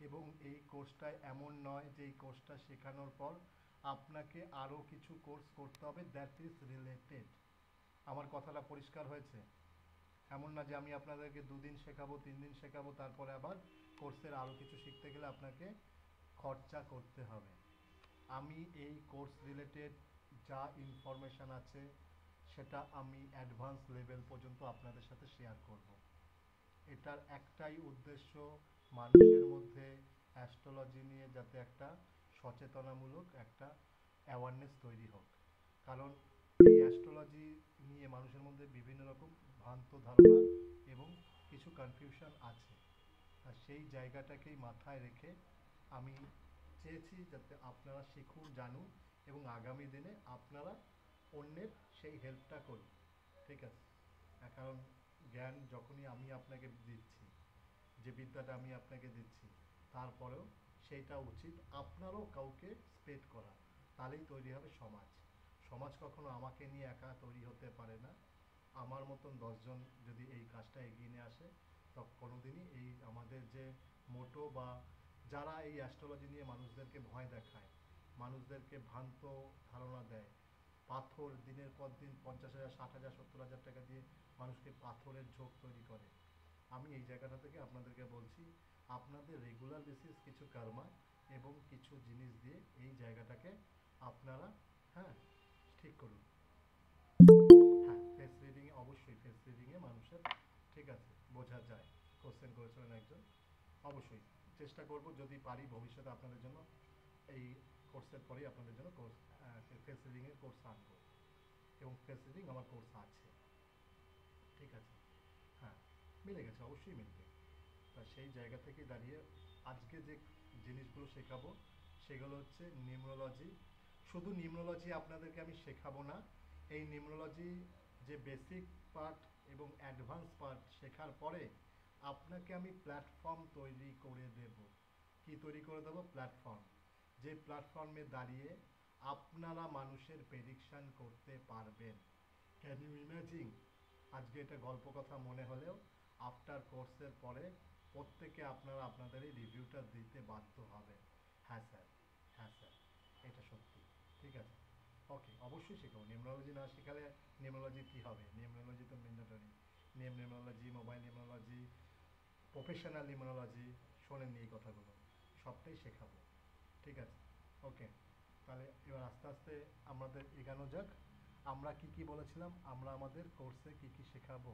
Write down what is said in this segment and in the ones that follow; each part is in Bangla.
এবং এই কোর্সটা এমন নয় যে এই কোর্সটা শেখানোর পর আপনাকে আরও কিছু কোর্স করতে হবে দ্যাট ইজ রিলেটেড। আমার কথাটা পরিষ্কার হয়েছে? এমন না যে আমি আপনাদেরকে 2 দিন শেখাবো, 3 দিন শেখাবো, তারপরে আবার কোর্সের আরও কিছু শিখতে গেলে আপনাকে খরচা করতে হবে। আমি এই কোর্স রিলেটেড যা ইনফরমেশান আছে সেটা আমি অ্যাডভান্স লেভেল পর্যন্ত আপনাদের সাথে শেয়ার করব। এটার একটাই উদ্দেশ্য, মানুষের মধ্যে অ্যাস্ট্রোলজি নিয়ে যাতে একটা সচেতনামূলক একটা অ্যাওয়ারনেস তৈরি হোক। কারণ এই অ্যাস্ট্রোলজি নিয়ে মানুষের মধ্যে বিভিন্ন রকম ভ্রান্ত ধারণা এবং কিছু কনফিউশন আছে। আর সেই জায়গাটাকেই মাথায় রেখে আমি চেয়েছি যাতে আপনারা শিখুন, জানুন এবং আগামী দিনে আপনারা অন্যের সেই হেল্পটা করুন। ঠিক আছে? কারণ জ্ঞান যখনই আমি আপনাকে দিচ্ছি, যে বিদ্যাটা আমি আপনাকে দিচ্ছি, তারপরেও সেইটা উচিত আপনারও কাউকে স্প্রেড করা। তাহলেই তৈরি হবে সমাজ। সমাজ কখনো আমাকে নিয়ে একা তৈরি হতে পারে না। আমার মতন 10 জন যদি এই কাজটা এগিয়ে নিয়ে আসে, তো কোনোদিনই এই আমাদের যে মোটো বা যারা এই অ্যাস্ট্রোলজি নিয়ে মানুষদেরকে ভয় দেখায়, মানুষদেরকে ভ্রান্ত ধারণা দেয়, পাথর দিনের পর দিন 50,000, 60,000, 70,000 টাকা দিয়ে মানুষকে পাথরের ঝোঁক তৈরি করে, আমি এই জায়গাটা থেকে আপনাদেরকে বলছি আপনাদের রেগুলার বেসিস কিছু কর্মা এবং কিছু জিনিস দিয়ে এই জায়গাটাকে আপনারা, হ্যাঁ, ঠিক করুন। হ্যাঁ, ফেস রিডিংয়ে অবশ্যই, ফেস রিডিংয়ে মানুষের, ঠিক আছে, বোঝা যায়। কোশ্চেন করেছিলেন একজন, অবশ্যই চেষ্টা করব যদি পারি ভবিষ্যতে আপনাদের জন্য এই কোর্সের পরেই আপনাদের জন্য কোর্স, ফেস রিডিংয়ের কোর্স আনবো এবং ফেস রিডিং আমার কোর্স আছে। ঠিক আছে? হ্যাঁ, মিলে গেছে, অবশ্যই মিলবে। তা সেই জায়গা থেকে দাঁড়িয়ে আজকে যে জিনিসগুলো শেখাবো সেগুলো হচ্ছে নিউমরোলজি। শুধু নিউমরোলজি আপনাদেরকে আমি শেখাবো না, এই নিউমরোলজি যে বেসিক পার্ট এবং অ্যাডভান্স পার্ট শেখার পরে আপনাকে আমি প্ল্যাটফর্ম তৈরি করে দেব। কি তৈরি করে দেবো? প্ল্যাটফর্ম। যে প্ল্যাটফর্মে দাঁড়িয়ে আপনারা মানুষের প্রেডিকশান করতে পারবেন। Can you imagine? আজকে এটা গল্প কথা মনে হলেও আফটার কোর্সের পরে প্রত্যেকে আপনারা আপনাদের এই রিভিউটা দিতে বাধ্য হবেন। হ্যাঁ স্যার, হ্যাঁ স্যার, এটা সত্যি। ঠিক আছে? ওকে, অবশ্যই শেখাবো। নিউমরোলজি না শেখালে নিউমরোলজি কী হবে? নিউমরোলজি তো mandatory. Numerology, mobile numerology, professional numerology, শোনেননি এই কথাগুলো, সবটাই শেখাবো। ঠিক আছে? ওকে, তাহলে এবার আস্তে আস্তে আমাদের এগানো যাক। আমরা কি কি বলেছিলাম আমরা আমাদের কোর্সে কি কি শেখাবো?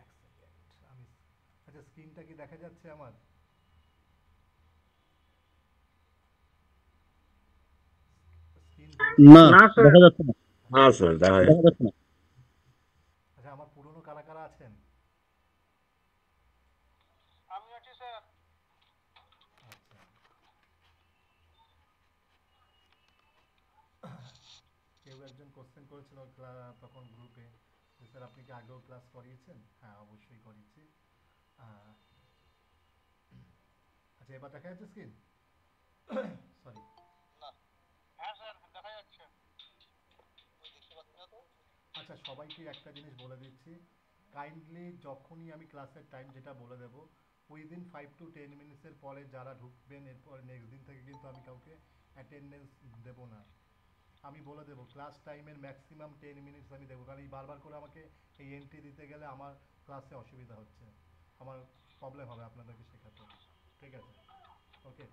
এক সেকেন্ড, আমি, আচ্ছা, স্ক্রিনটা কি দেখা যাচ্ছে আমার? স্ক্রিন দেখতে না, না স্যার। দেখা যাচ্ছে না। হ্যাঁ, হ্যাঁ স্যার, দেখা দেখা যাচ্ছে। যাচ্ছে না। আচ্ছা, আমার পুরনো কারা কারা আছেন? আমি আছি স্যার। আচ্ছা, কেউ একজন কোশ্চেন করেছিল তখন গ্রুপে যে স্যার আপনি কি আগেও ক্লাস করিয়েছেন? হ্যাঁ, অবশ্যই করিয়েছি। আহ, আচ্ছা, এবার দেখা যাচ্ছে স্ক্রিন? সরি। না। হ্যাঁ স্যার, দেখা যাচ্ছে। আচ্ছা, সবাইকে একটা জিনিস বলে দিচ্ছি, কাইন্ডলি যখনই আমি ক্লাসের টাইম যেটা বলে দেবো, উইদিন 5 to 10 মিনিটসের পরে যারা ঢুকবেন এরপর নেক্সট দিন থেকে কিন্তু আমি কাউকে অ্যাটেন্ডেন্স দেবো না। আমি বলে দেবো ক্লাস টাইমের ম্যাক্সিমাম 10 মিনিটস আমি দেবো, কারণ এই বারবার করে আমাকে এই এন্ট্রি দিতে গেলে আমার ক্লাসে অসুবিধা হচ্ছে, আমার প্রবলেম হবে আপনাদেরকে শেখাতে। ঠিক আছে? ওকে,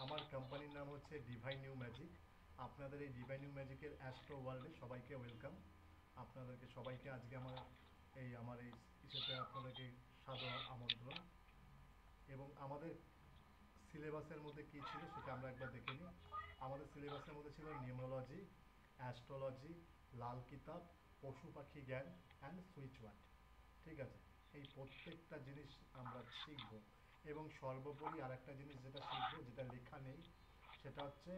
আমার কোম্পানির নাম হচ্ছে ডিভাইন নিউ ম্যাজিক। আপনাদের এই ডিভাইন নিউ ম্যাজিকের অ্যাস্ট্রো ওয়ার্ল্ডে সবাইকে ওয়েলকাম। আপনাদেরকে সবাইকে আজকে আমার এই ইসেতে আপনাদেরকে সাদর আমন্ত্রণ। এবং আমাদের সিলেবাসের মধ্যে কী ছিল সেটা আমরা একবার দেখে নিই। আমাদের সিলেবাসের মধ্যে ছিল নিউমোলজি, অ্যাস্ট্রোলজি, লাল কিতাব, পশু পাখি জ্ঞান অ্যান্ড সুইচ ওয়ার্ড। ঠিক আছে? এই প্রত্যেকটা জিনিস আমরা শিখব। এবং সর্বোপরি আর একটা জিনিস যেটা শিখব, যেটা লেখা নেই, সেটা হচ্ছে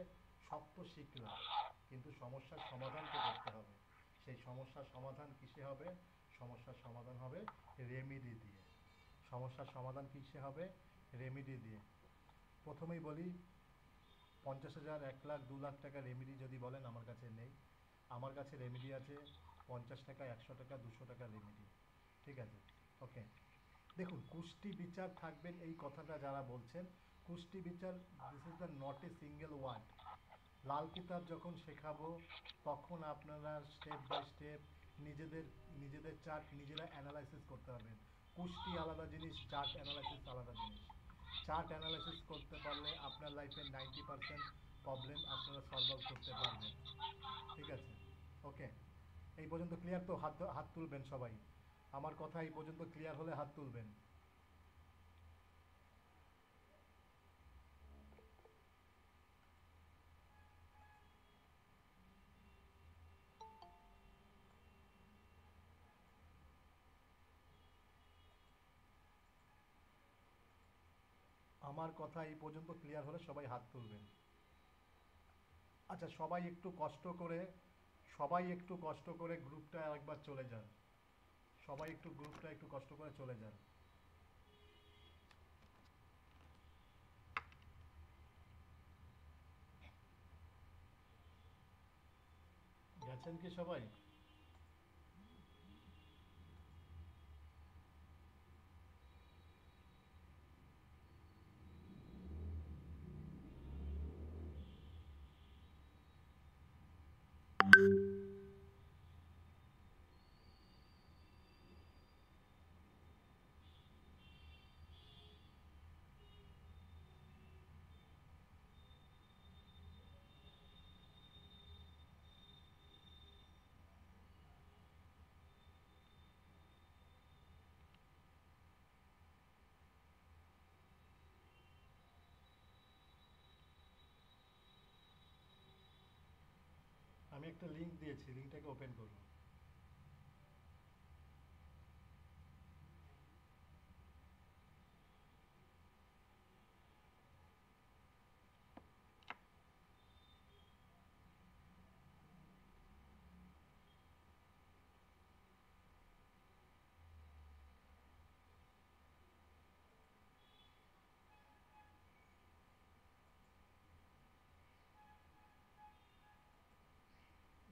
সব তো শিখলাম কিন্তু সমস্যার সমাধান তো করতে হবে। সেই সমস্যার সমাধান কিসে হবে? সমস্যার সমাধান হবে রেমিডি দিয়ে। সমস্যার সমাধান কিসে হবে? রেমিডি দিয়ে। প্রথমেই বলি, 50,000, 1 লাখ, 2 লাখ টাকা রেমিডি যদি বলেন আমার কাছে নেই। আমার কাছে রেমিডি আছে 50 টাকা, 100 টাকা, 200 টাকা রেমিডি। ঠিক আছে? ওকে, দেখুন, কুষ্টি বিচার থাকবেন এই কথাটা যারা বলছেন, কুষ্টি বিচার this is the not a single word. Lal Kitab যখন শেখাবো তখন আপনারা স্টেপ বাই স্টেপ নিজেদের নিজেদের চার্ট নিজেরা অ্যানালাইসিস করতে পারবেন। কুষ্টি আলাদা জিনিস, চার্ট অ্যানালাইসিস আলাদা জিনিস। চার্ট অ্যানালাইসিস করতে পারলে আপনার লাইফের 90% প্রবলেম আপনারা সলভ আউট করতে পারবেন। ঠিক আছে? ওকে, এই পর্যন্ত ক্লিয়ার তো? হাত হাত তুলবেন সবাই। আমার কথা এই পর্যন্ত ক্লিয়ার হলে হাত তুলবেন। আমার কথা এই পর্যন্ত ক্লিয়ার হলে সবাই হাত তুলবেন। আচ্ছা, সবাই একটু কষ্ট করে গ্রুপটা একবার চলে যান। সবাই একটু গ্রুপটা একটু কষ্ট করে চলে যান। গেছেন কি সবাই? আমি একটা লিংক দিয়েছি, লিংকটাকে ওপেন করুন।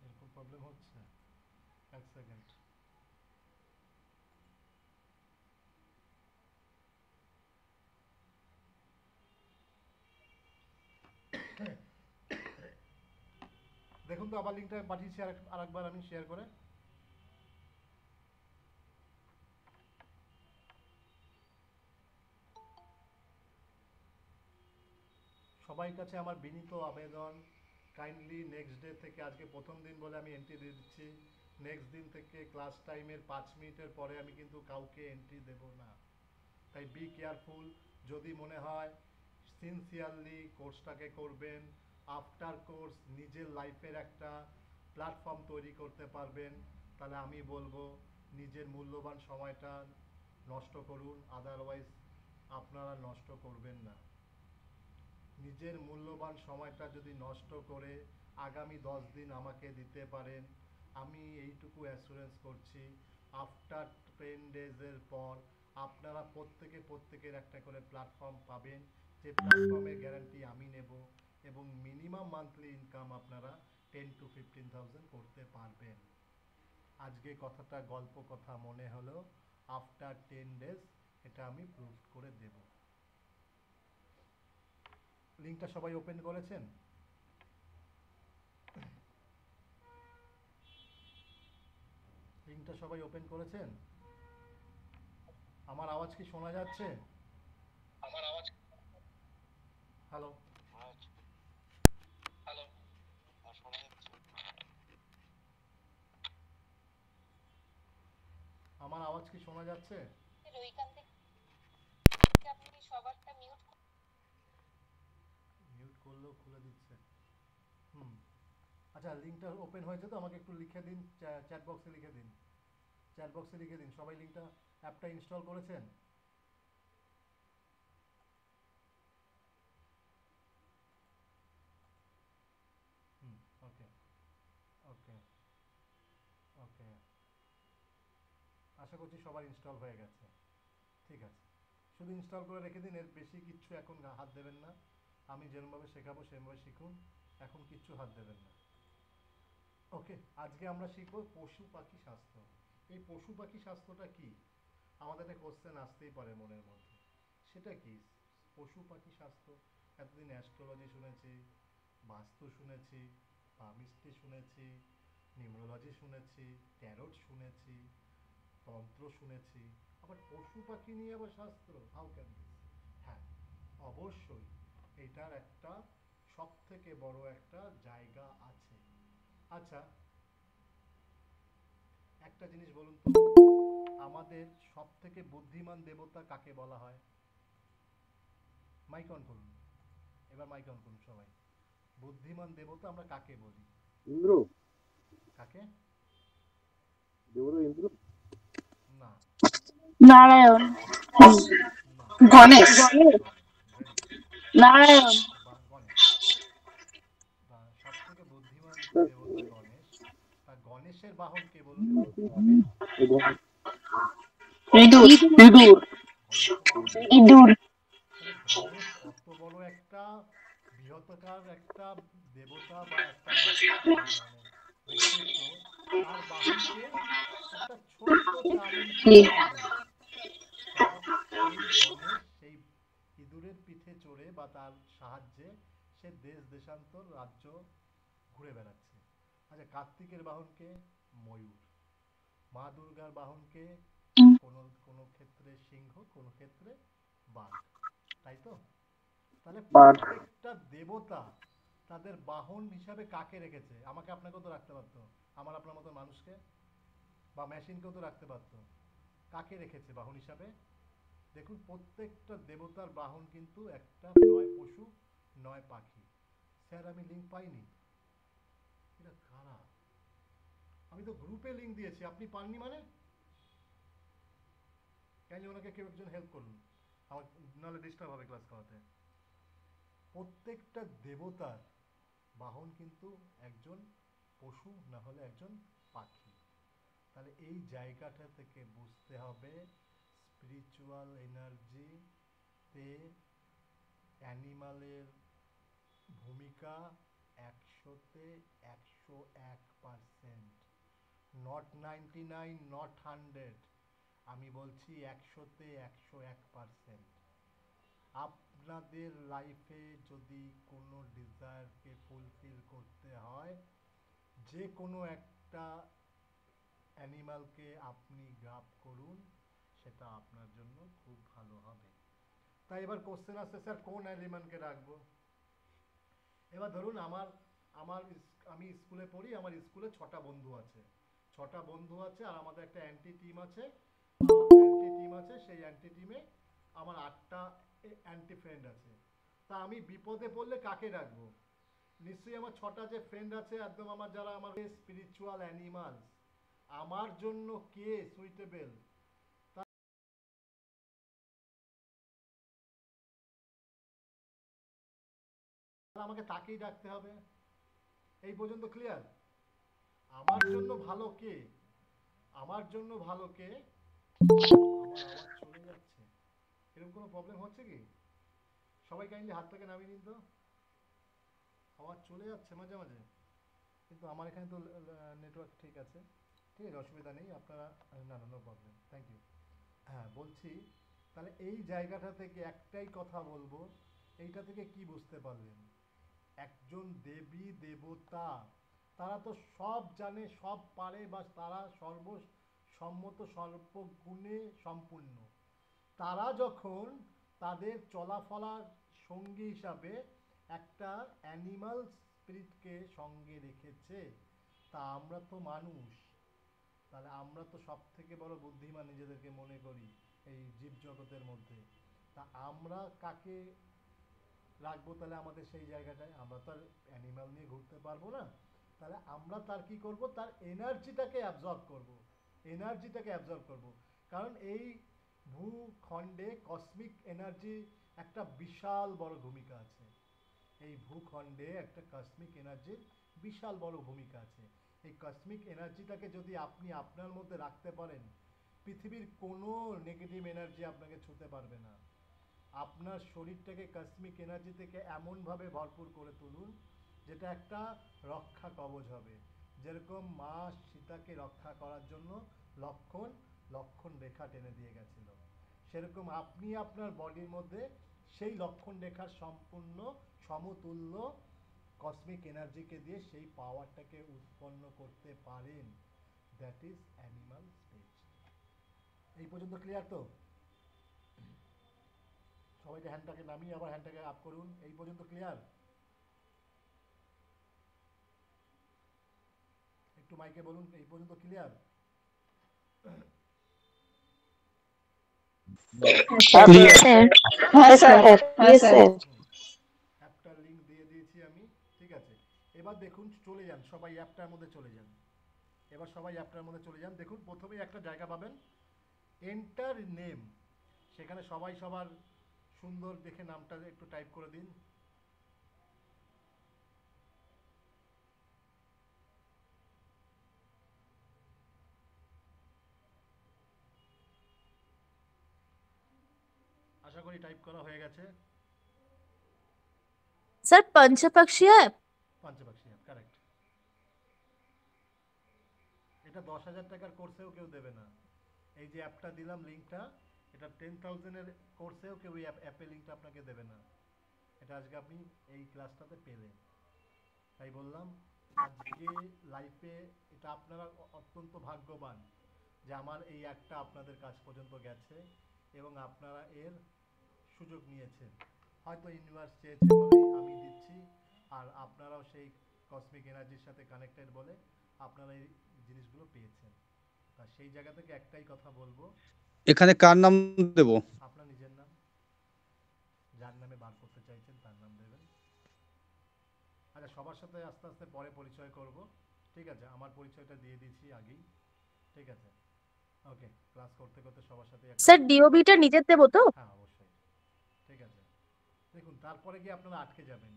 এরকম প্রবলেম হচ্ছে? এক সেকেন্ড। দেখুন তো, আবার লিঙ্কটা পাঠিয়েছি আরেকবার আমি শেয়ার করে। সবাই কাছে আমার বিনীত আবেদন, কাইন্ডলি নেক্সট ডে থেকে, আজকে প্রথম দিন বলে আমি এন্ট্রি দিয়ে দিচ্ছি, নেক্সট দিন থেকে ক্লাস টাইমের 5 মিনিটের পরে আমি কিন্তু কাউকে এন্ট্রি দেব না। তাই বি কেয়ারফুল। যদি মনে হয় সিনসিয়ারলি কোর্সটাকে করবেন, আফটার কোর্স নিজের লাইফের একটা প্ল্যাটফর্ম তৈরি করতে পারবেন, তাহলে আমি বলবো নিজের মূল্যবান সময়টা নষ্ট করুন, আদারওয়াইজ আপনারা নষ্ট করবেন না। নিজের মূল্যবান সময়টা যদি নষ্ট করে আগামী 10 দিন আমাকে দিতে পারেন, আমি এইটুকু অ্যাসুরেন্স করছি, আফটার 10 ডেজের পর আপনারা প্রত্যেকের একটা করে প্ল্যাটফর্ম পাবেন, যে প্ল্যাটফর্মের গ্যারান্টি আমি নেব, এবং মিনিমাম মান্থলি ইনকাম আপনারা 10 to 15,000 করতে পারবেন। আজকে কথাটা গল্প কথা মনে হলো, আফটার 10 ডেজ এটা আমি প্রুভ করে দেব। লিঙ্কটা সবাই ওপেন করেছেন? লিঙ্কটা সবাই ওপেন করেছেন? আমার আওয়াজ কি শোনা যাচ্ছে? আমার আওয়াজ হ্যালো? হ্যালো, শোনা যাচ্ছে? আমার আওয়াজ কি শোনা যাচ্ছে? ওইখান থেকে আপনি সবারটা মিউট মিউট করলেও খুলে দিচ্ছে। হুম। আচ্ছা, লিঙ্কটা ওপেন হয়েছে তো? আমাকে একটু লিখে দিন, চ্যাট বক্সে লিখে দিন। চ্যাট বক্সে লিখে দিন সবাই লিঙ্কটা, অ্যাপটা ইনস্টল করেছেন? হুম। ওকে, ওকে, ওকে। আশা করছি সবার ইনস্টল হয়ে গেছে। ঠিক আছে, শুধু ইনস্টল করে রেখে দিন, এর বেশি কিচ্ছু এখন হাত দেবেন না। আমি যেরমভাবে শেখাবো সেরমভাবে শিখুন, এখন কিচ্ছু হাত দেবেন না। ওকে, আজকে আমরা শিখব পশু পাখি স্বাস্থ্য। এই পশু পাখি স্বাস্থ্যটা কি? আমাদের একটা কোশ্চেন আসতেই পারে মনের মধ্যে, সেটা কি? পশু পাখি শাস্ত্র। এতদিন অ্যাস্ট্রোলজি শুনেছি, বাস্তু শুনেছি, পামিস্ট্রি শুনেছি, নিউমরোলজি শুনেছি, ট্যারোট শুনেছি, তন্ত্র শুনেছি, আবার পশু পাখি নিয়ে আবার শাস্ত্র, হাউ ক্যান দিস? হ্যাঁ, অবশ্যই এটার একটা সব থেকে বড় একটা জায়গা আছে। আচ্ছা, একটা জিনিস বলুন তো, আমাদের সব থেকে বুদ্ধিমান দেবতা কাকে বলা হয়? মাইক অন করুন, এবার মাইক অন করুন সবাই। বুদ্ধিমান দেবতা আমরা কাকে বলি? ইন্দ্র। কাকে? দেবতা ইন্দ্র। না। নারায়ণ, না। Ganesh, very good. নারায়ণ, গণেশ। সব থেকে বুদ্ধিমান দেবতা গণেশ। তা গণেশের বাহন কে বলুন তো? এবং ইঁদুর, ইঁদুর, গণেশের বাহন ইঁদুর। ইঁদুর, তাহলে গণেশ অত বড় একটা বৃহৎকার একটা দেবতা বা একটা কি ধরনের ব্যক্তিত্ব, তার বাহনকে একটা ছোট্ট 4 ইঞ্চি ইঁদুর। তার সেই গণেশ সেই ইঁদুরের পিঠে চড়ে বা তার সাহায্যে সে দেশ দেশান্তর রাজ্য ঘুরে বেড়াচ্ছে। আচ্ছা, কার্তিকের বাহনকে? ময়ূর। মা দুর্গার বাহনকে কোনো কোনো ক্ষেত্রে সিংহ, কোনো ক্ষেত্রে বাঘ, তাই তো? তাহলে বাঘ। প্রত্যেকটা দেবতা তাদের বাহন হিসাবে কাকে রেখেছে? আমাকে আপনাকেও তো রাখতে পারতো, আমার আপনার মতো মানুষকে বা মেশিনকেও তো রাখতে পারতো। কাকে রেখেছে বাহন হিসাবে? দেখুন, প্রত্যেকটা দেবতার বাহন কিন্তু একটা নয় পশু নয় পাখি। স্যার আমি লিঙ্ক পাইনি, এটা কারা? আমি তো গ্রুপে লিঙ্ক দিয়েছি, আপনি পাননি মানে? কাইন্ডলি ওনাকে কেউ একজন হেল্প করুন, আমার নাহলে ডিস্টার্ব হবে ক্লাস করাতে। প্রত্যেকটা দেবতার বাহন কিন্তু একজন পশু না হলে একজন পাখি। তাহলে এই জায়গাটা থেকে বুঝতে হবে স্পিরিচুয়াল এনার্জিতে অ্যানিমালের ভূমিকা 100-101%, নট 99, নট 100, আমি বলছি 100-101%। আপনাদের লাইফে যদি কোনো ডিজায়ারকে ফুলফিল করতে হয়, যে কোনো একটা অ্যানিমালকে আপনি গ্রাব করুন, সেটা আপনার জন্য খুব ভালো হবে। তাই এবার কোশ্চেন আসছে, স্যার কোন অ্যানিমালকে রাখবো? এবার ধরুন আমার আমার আমি স্কুলে পড়ি, আমার স্কুলে 6টা বন্ধু আছে। 6টা বন্ধু আছে আর আমাদের একটা অ্যান্টি টিম আছে। সেই অ্যান্টি টিমে আমার 8টা অ্যান্টি ফ্রেন্ড আছে। তা আমি বিপদে পড়লে কাকে রাখবো? নিশ্চয়ই আমার 6টা যে ফ্রেন্ড আছে, একদম আমার যারা আমার স্পিরিচুয়াল অ্যানিমালস, আমার জন্য কে সুইটেবল, আমাকে তাকেই ডাকতে হবে। এই পর্যন্ত ক্লিয়ার? আমার জন্য ভালো কে? আমার জন্য ভালো কে? আমার আওয়াজ চলে যাচ্ছে, এরকম কোনো প্রবলেম হচ্ছে কি? সবাই কাইন্ডলি হাতটাকে নামিয়ে নিন তো। আওয়াজ চলে যাচ্ছে মাঝে মাঝে, কিন্তু আমার এখানে তো নেটওয়ার্ক ঠিক আছে। ঠিক আছে, অসুবিধা নেই, আপনারা না না, নো প্রবলেম, থ্যাংক ইউ। হ্যাঁ, বলছি তাহলে এই জায়গাটা থেকে একটাই কথা বলবো, এইটা থেকে কি বুঝতে পারলেন? একজন দেবী দেবতা, তারা তো সব জানে, সব পারে, বা তারা সর্বসম্মত সর্বগুণে সম্পূর্ণ। তারা যখন তাদের চলাফলার সঙ্গী হিসাবে একটা অ্যানিমাল স্পিরিটকে সঙ্গে রেখেছে, তা আমরা তো মানুষ, তাহলে আমরা তো সব থেকে বড় বুদ্ধিমান নিজেদেরকে মনে করি এই জীবজগতের মধ্যে। তা আমরা কাকে রাখবো তাহলে আমাদের সেই জায়গাটায়? আমরা তো আর অ্যানিমাল নিয়ে ঘুরতে পারবো না। তাহলে আমরা তার কি করব? তার এনার্জিটাকে অ্যাবজর্ব করব, এনার্জিটাকে অ্যাবজর্ব করব। কারণ এই ভূখণ্ডে কসমিক এনার্জি একটা বিশাল বড় ভূমিকা আছে। এই ভূখণ্ডে একটা কসমিক এনার্জির বিশাল বড় ভূমিকা আছে। এই কসমিক এনার্জিটাকে যদি আপনি আপনার মধ্যে রাখতে পারেন, পৃথিবীর কোনো নেগেটিভ এনার্জি আপনাকে ছুঁতে পারবে না। আপনার শরীরটাকে কসমিক এনার্জি থেকে এমনভাবে ভরপুর করে তুলুন, যেটা একটা রক্ষা কবচ হবে। যেরকম মা সীতাকে রক্ষা করার জন্য লক্ষ্মণ লক্ষণ রেখা টেনে দিয়ে গেছিল, সেরকম আপনি আপনার বডির মধ্যে সেই লক্ষণ রেখার সম্পূর্ণ সমতুল্য কসমিক এনার্জিকে দিয়ে সেই পাওয়ারটাকে উৎপন্ন করতে পারেন। That is animal stage. এই পর্যন্ত ক্লিয়ার তো? সবাইকে হ্যান্ডটাকে নামিয়ে আবার হ্যান্ডটাকে আপ করুন। এই পর্যন্ত ক্লিয়ার? একটু মাইকে বলুন, এই পর্যন্ত ক্লিয়ার? স্যার হ্যাঁ স্যার ইয়েস স্যার অ্যাপটার লিংক দিয়ে দিয়েছি আমি, ঠিক আছে? এবার দেখুন, চলে যান সবাই অ্যাপটার মধ্যে চলে যান। এবার সবাই অ্যাপটার মধ্যে চলে যান। দেখুন প্রথমেই একটা জায়গা পাবেন, এন্টার নেম। সেখানে সবাই সবার সুন্দর দেখে নামটা একটু টাইপ করে দিন। আশা করি টাইপ করা হয়ে গেছে। Sir Panchapakshi app Panchapakshi app, correct. এটা 10,000 টাকার কোর্সেও কেউ দেবে না। এই যে অ্যাপটা দিলাম লিঙ্কটা, এটা 10,000-এর কোর্সেও কেউ এই অ্যাপের লিঙ্কটা আপনাকে দেবে না। এটা আজকে আপনি এই ক্লাসটাতে পেলেন, তাই বললাম আজকে লাইফে এটা আপনারা অত্যন্ত ভাগ্যবান যে আমার এই অ্যাপটা আপনাদের কাছ পর্যন্ত গেছে এবং আপনারা এর সুযোগ নিয়েছেন। হয়তো ইউনিভার্স চেয়েছে বলেই আমি দিচ্ছি, আর আপনারাও সেই কসমিক এনার্জির সাথে কানেক্টেড বলে আপনারা এই জিনিসগুলো পেয়েছেন। তা সেই জায়গা থেকে একটাই কথা বলবো, এখানে কার নাম দেব? আপনার নিজের নাম, যার নামে বার করতে চাইছেন তার নাম দেবেন। আচ্ছা, সবার সাথে আস্তে আস্তে পরে পরিচয় করব, ঠিক আছে? আমার পরিচয়টা দিয়ে দিচ্ছি আগেই, ঠিক আছে? ওকে, ক্লাস করতে করতে সবার সাথে सर डीओबीটা নিজের দেব তো? হ্যাঁ অবশ্যই, ঠিক আছে। দেখুন তারপরে গিয়ে আপনারা আটকে যাবেন,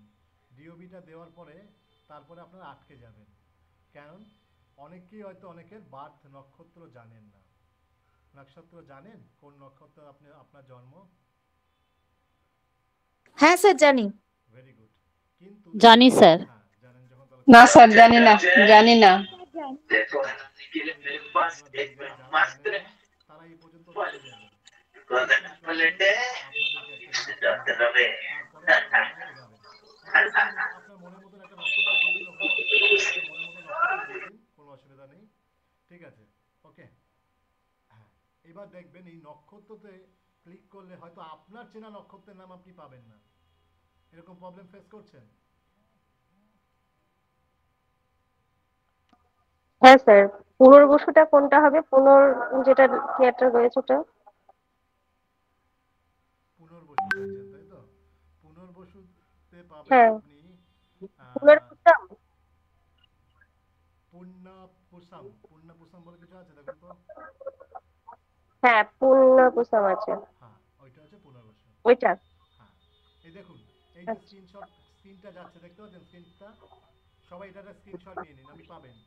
ডিওবিটা দেওয়ার পরে তারপরে আপনারা আটকে যাবেন। কারণ অনেকেই হয়তো অনেকের বার্থ নক্ষত্র জানেন না। নক্ষত্র জানেন কোন নক্ষত্র আপনার জন্ম? হ্যাঁ স্যার জানি। Very good. কিন্তু জানি স্যার হ্যাঁ জানেন যখন, তাহলে না স্যার জানি না জানি না তারা এই পর্যন্ত পেরে যাবেন। আপনাদেরকে একটা জিনিস দেবো, তারপরে আপনারা এগাবেন। আপনার মনের মতন একটা নক্ষত্র দিয়ে দিন ওখানে, আপনার মনের মতো নক্ষত্র দিয়ে দিন, কোনো অসুবিধা নেই, ঠিক আছে? ওকে, হ্যাঁ। এবার দেখবেন এই নক্ষত্রতে ক্লিক করলে হয়তো আপনার চেনা নক্ষত্রের নাম আপনি পাবেন না। এরকম প্রবলেম ফেস করছেন? হ্যাঁ স্যার, পুনর্বসুটা কোনটা হবে? যেটা থিয়েটার রয়েছে ওটা? পুনর্বসু চাইছেন তাই তো? পুনর্বসুতে পাবেন হ্যাঁ, আপনি পুনর্বসুটা। পূর্ণাপুসাম। পূর্ণাপুসাম বলে কিছু আছে, দেখুন তো। হ্যাঁ, পুনর্বসুম আছে, হ্যাঁ, ওইটা হচ্ছে পুনর্বসু। ওইটা। হ্যাঁ, এই দেখুন, এই যে আচ্ছা। স্ক্রিনটা যাচ্ছে, দেখতে পাচ্ছেন স্ক্রিনটা? সবাই এটার স্ক্রিনশট নিয়ে নিন, আমি পাবেন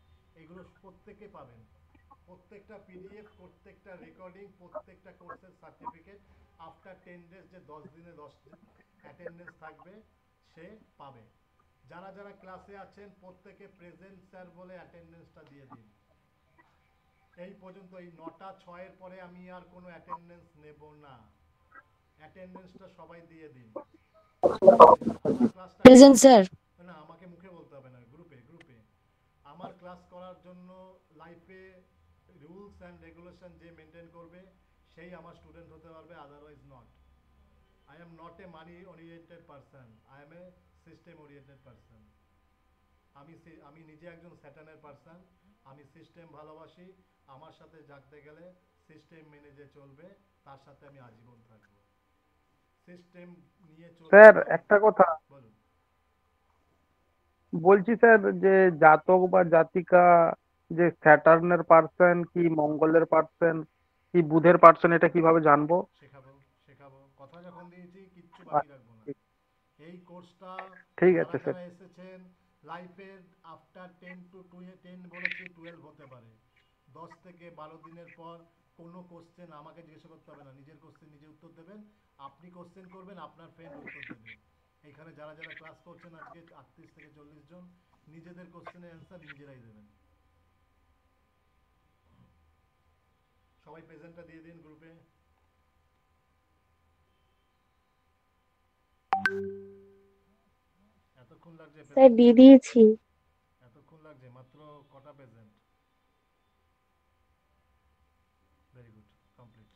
এগুলো প্রত্যেকে পাবেন। প্রত্যেকটা পিডিএফ, প্রত্যেকটা রেকর্ডিং, প্রত্যেকটা কোর্সের সার্টিফিকেট আফটার 10 ডেজ, যে 10 দিনে 10 দিন অ্যাটেন্ডেন্স থাকবে সে পাবে। যারা যারা ক্লাসে আছেন প্রত্যেকে প্রেজেন্ট স্যার বলে অ্যাটেন্ডেন্সটা দিয়ে দিন। এই পর্যন্ত, এই 9টা 6-এর পরে আমি আর কোনো অ্যাটেন্ডেন্স নেব না। অ্যাটেন্ডেন্সটা সবাই দিয়ে দিন। আমার ক্লাসটা প্রেজেন্ট স্যার। না, আমাকে মুখে বলতে হবে না, গ্রুপে গ্রুপে আমার ক্লাস করার জন্য লাইফে রুলস অ্যান্ড রেগুলেশন যে মেনটেন করবে সেই আমার স্টুডেন্ট হতে পারবে, otherwise not. I am not a money oriented person, I M a system oriented person. আমি নিজে একজন স্যাটার্নের পারসন। আমি সিস্টেম ভালোবাসি। আমার সাথে জাগতে গেলে সিস্টেম মেনে যে চলবে তার সাথে আমি আজীবন থাকবো। সিস্টেম নিয়ে চলবে। স্যার একটা কথা বলুন। বলছি স্যার, যে জাতক বা জাতিকা যে স্যাটার্নের পার্সন কি মঙ্গলের পার্সন কি বুধের পার্সন, এটা কিভাবে জানবো? শেখাবো শেখাবো, কথা যখন দিয়েছি কিচ্ছু বাকি রাখবো না। এই কোর্সটা ঠিক যারা আছে স্যার। যারা এসেছেন লাইফের আফটার 10 টু 10 বলেছি 12 হতে পারে, 10 থেকে 12 দিনের পর কোনো কোশ্চেন আমাকে জিজ্ঞাসা করতে হবে না, নিজের কোশ্চেন নিজে উত্তর দেবেন। আপনি কোশ্চেন করবেন, আপনার ফ্রেন্ড উত্তর দেবে। এখানে যারা যারা ক্লাস করছেন আজকে 38 থেকে 40 জন, নিজেদের কোশ্চেনের অ্যান্সার নিজেরাই দেবেন। সবাই প্রেজেন্টটা দিয়ে দিন গ্রুপে। এতক্ষণ লাগছে স্যার প্রেজেন্ট দিয়ে দিতে? দিয়েছি। এতক্ষণ লাগছে মাত্র কটা প্রেজেন্ট? Very good, complete.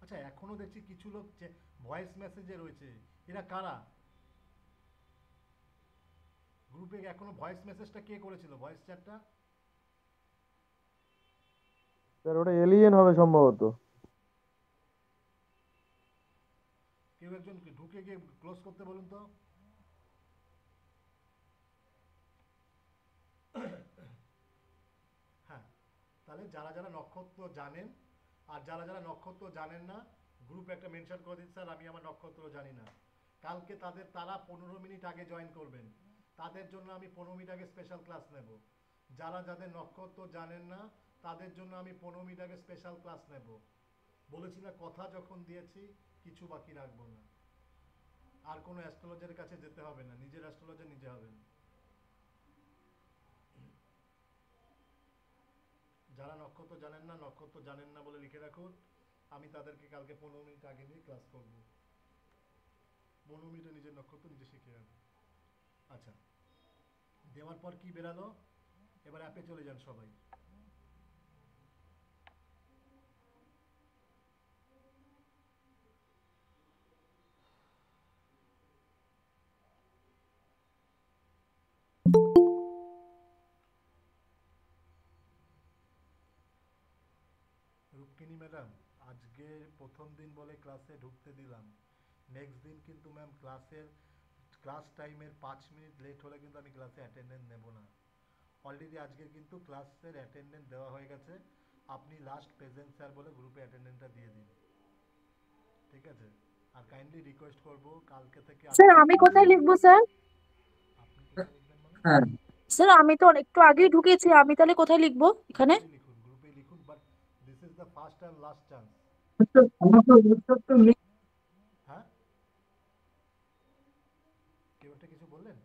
আচ্ছা, এখনো দেখছি কিছু লোক যে ভয়েস মেসেজে রয়েছে, এরা কারা? গ্রুপে এখনো ভয়েস মেসেজটা কে করেছিল, ভয়েস চ্যাটটা? স্যার ওটা এলিয়েন হবে সম্ভবত। কেউ একজন ঢুকে গিয়ে ক্লোজ করতে বলুন তো। হ্যাঁ, তাহলে যারা যারা নক্ষত্র জানেন আর যারা যারা নক্ষত্র জানেন না, গ্রুপে একটা মেনশন করে দিন, স্যার আমি আমার নক্ষত্র জানি না। কালকে তারা 15 মিনিট আগে জয়েন করবেন, তাদের জন্য আমি 15 মিনিট আগে স্পেশাল ক্লাস নেব। যাদের নক্ষত্র জানেন না তাদের জন্য আমি 15 মিনিট আগে স্পেশাল ক্লাস নেব। বলেছি না, কথা যখন দিয়েছি কিছু বাকি রাখবো না। আর কোনো অ্যাস্ট্রোলজারের কাছে যেতে হবে না, নিজের অ্যাস্ট্রোলজার নিজে হবেন। যারা নক্ষত্র জানেন না বলে লিখে রাখুন, আমি তাদেরকে কালকে 15 মিনিট আগে নিয়ে ক্লাস করব। 15 মিনিটে নিজের নক্ষত্র নিজে শিখে যাবে। আচ্ছা, দেওয়ার পর কি বেরালো? এবার অ্যাপে চলে যান সবাই। রুক্মিণী ম্যাডাম, আজকে প্রথম দিন বলে ক্লাসে ঢুকতে দিলাম, নেক্সট দিন কিন্তু ম্যাম ক্লাস টাইমের 5 মিনিট লেট হলে কিন্তু আমি ক্লাসে অ্যাটেন্ডেন্স নেব না। অলরেডি আজকে কিন্তু ক্লাসের অ্যাটেন্ডেন্স দেওয়া হয়ে গেছে, আপনি লাস্ট প্রেজেন্ট স্যার বলে গ্রুপে অ্যাটেন্ডেন্সটা দিয়ে দিন, ঠিক আছে? আর কাইন্ডলি রিকোয়েস্ট করব কালকে থেকে স্যার আমি কোথায় লিখবো স্যার? আপনি কোথায় লিখবেন মানে? স্যার আমি তো একটু আগেই ঢুকেছি, আমি তাহলে কোথায় লিখবো এখানে? গ্রুপে লিখুন, but this is the first and last chance. হ্যাঁ, কেউ একটা কিছু বললেন?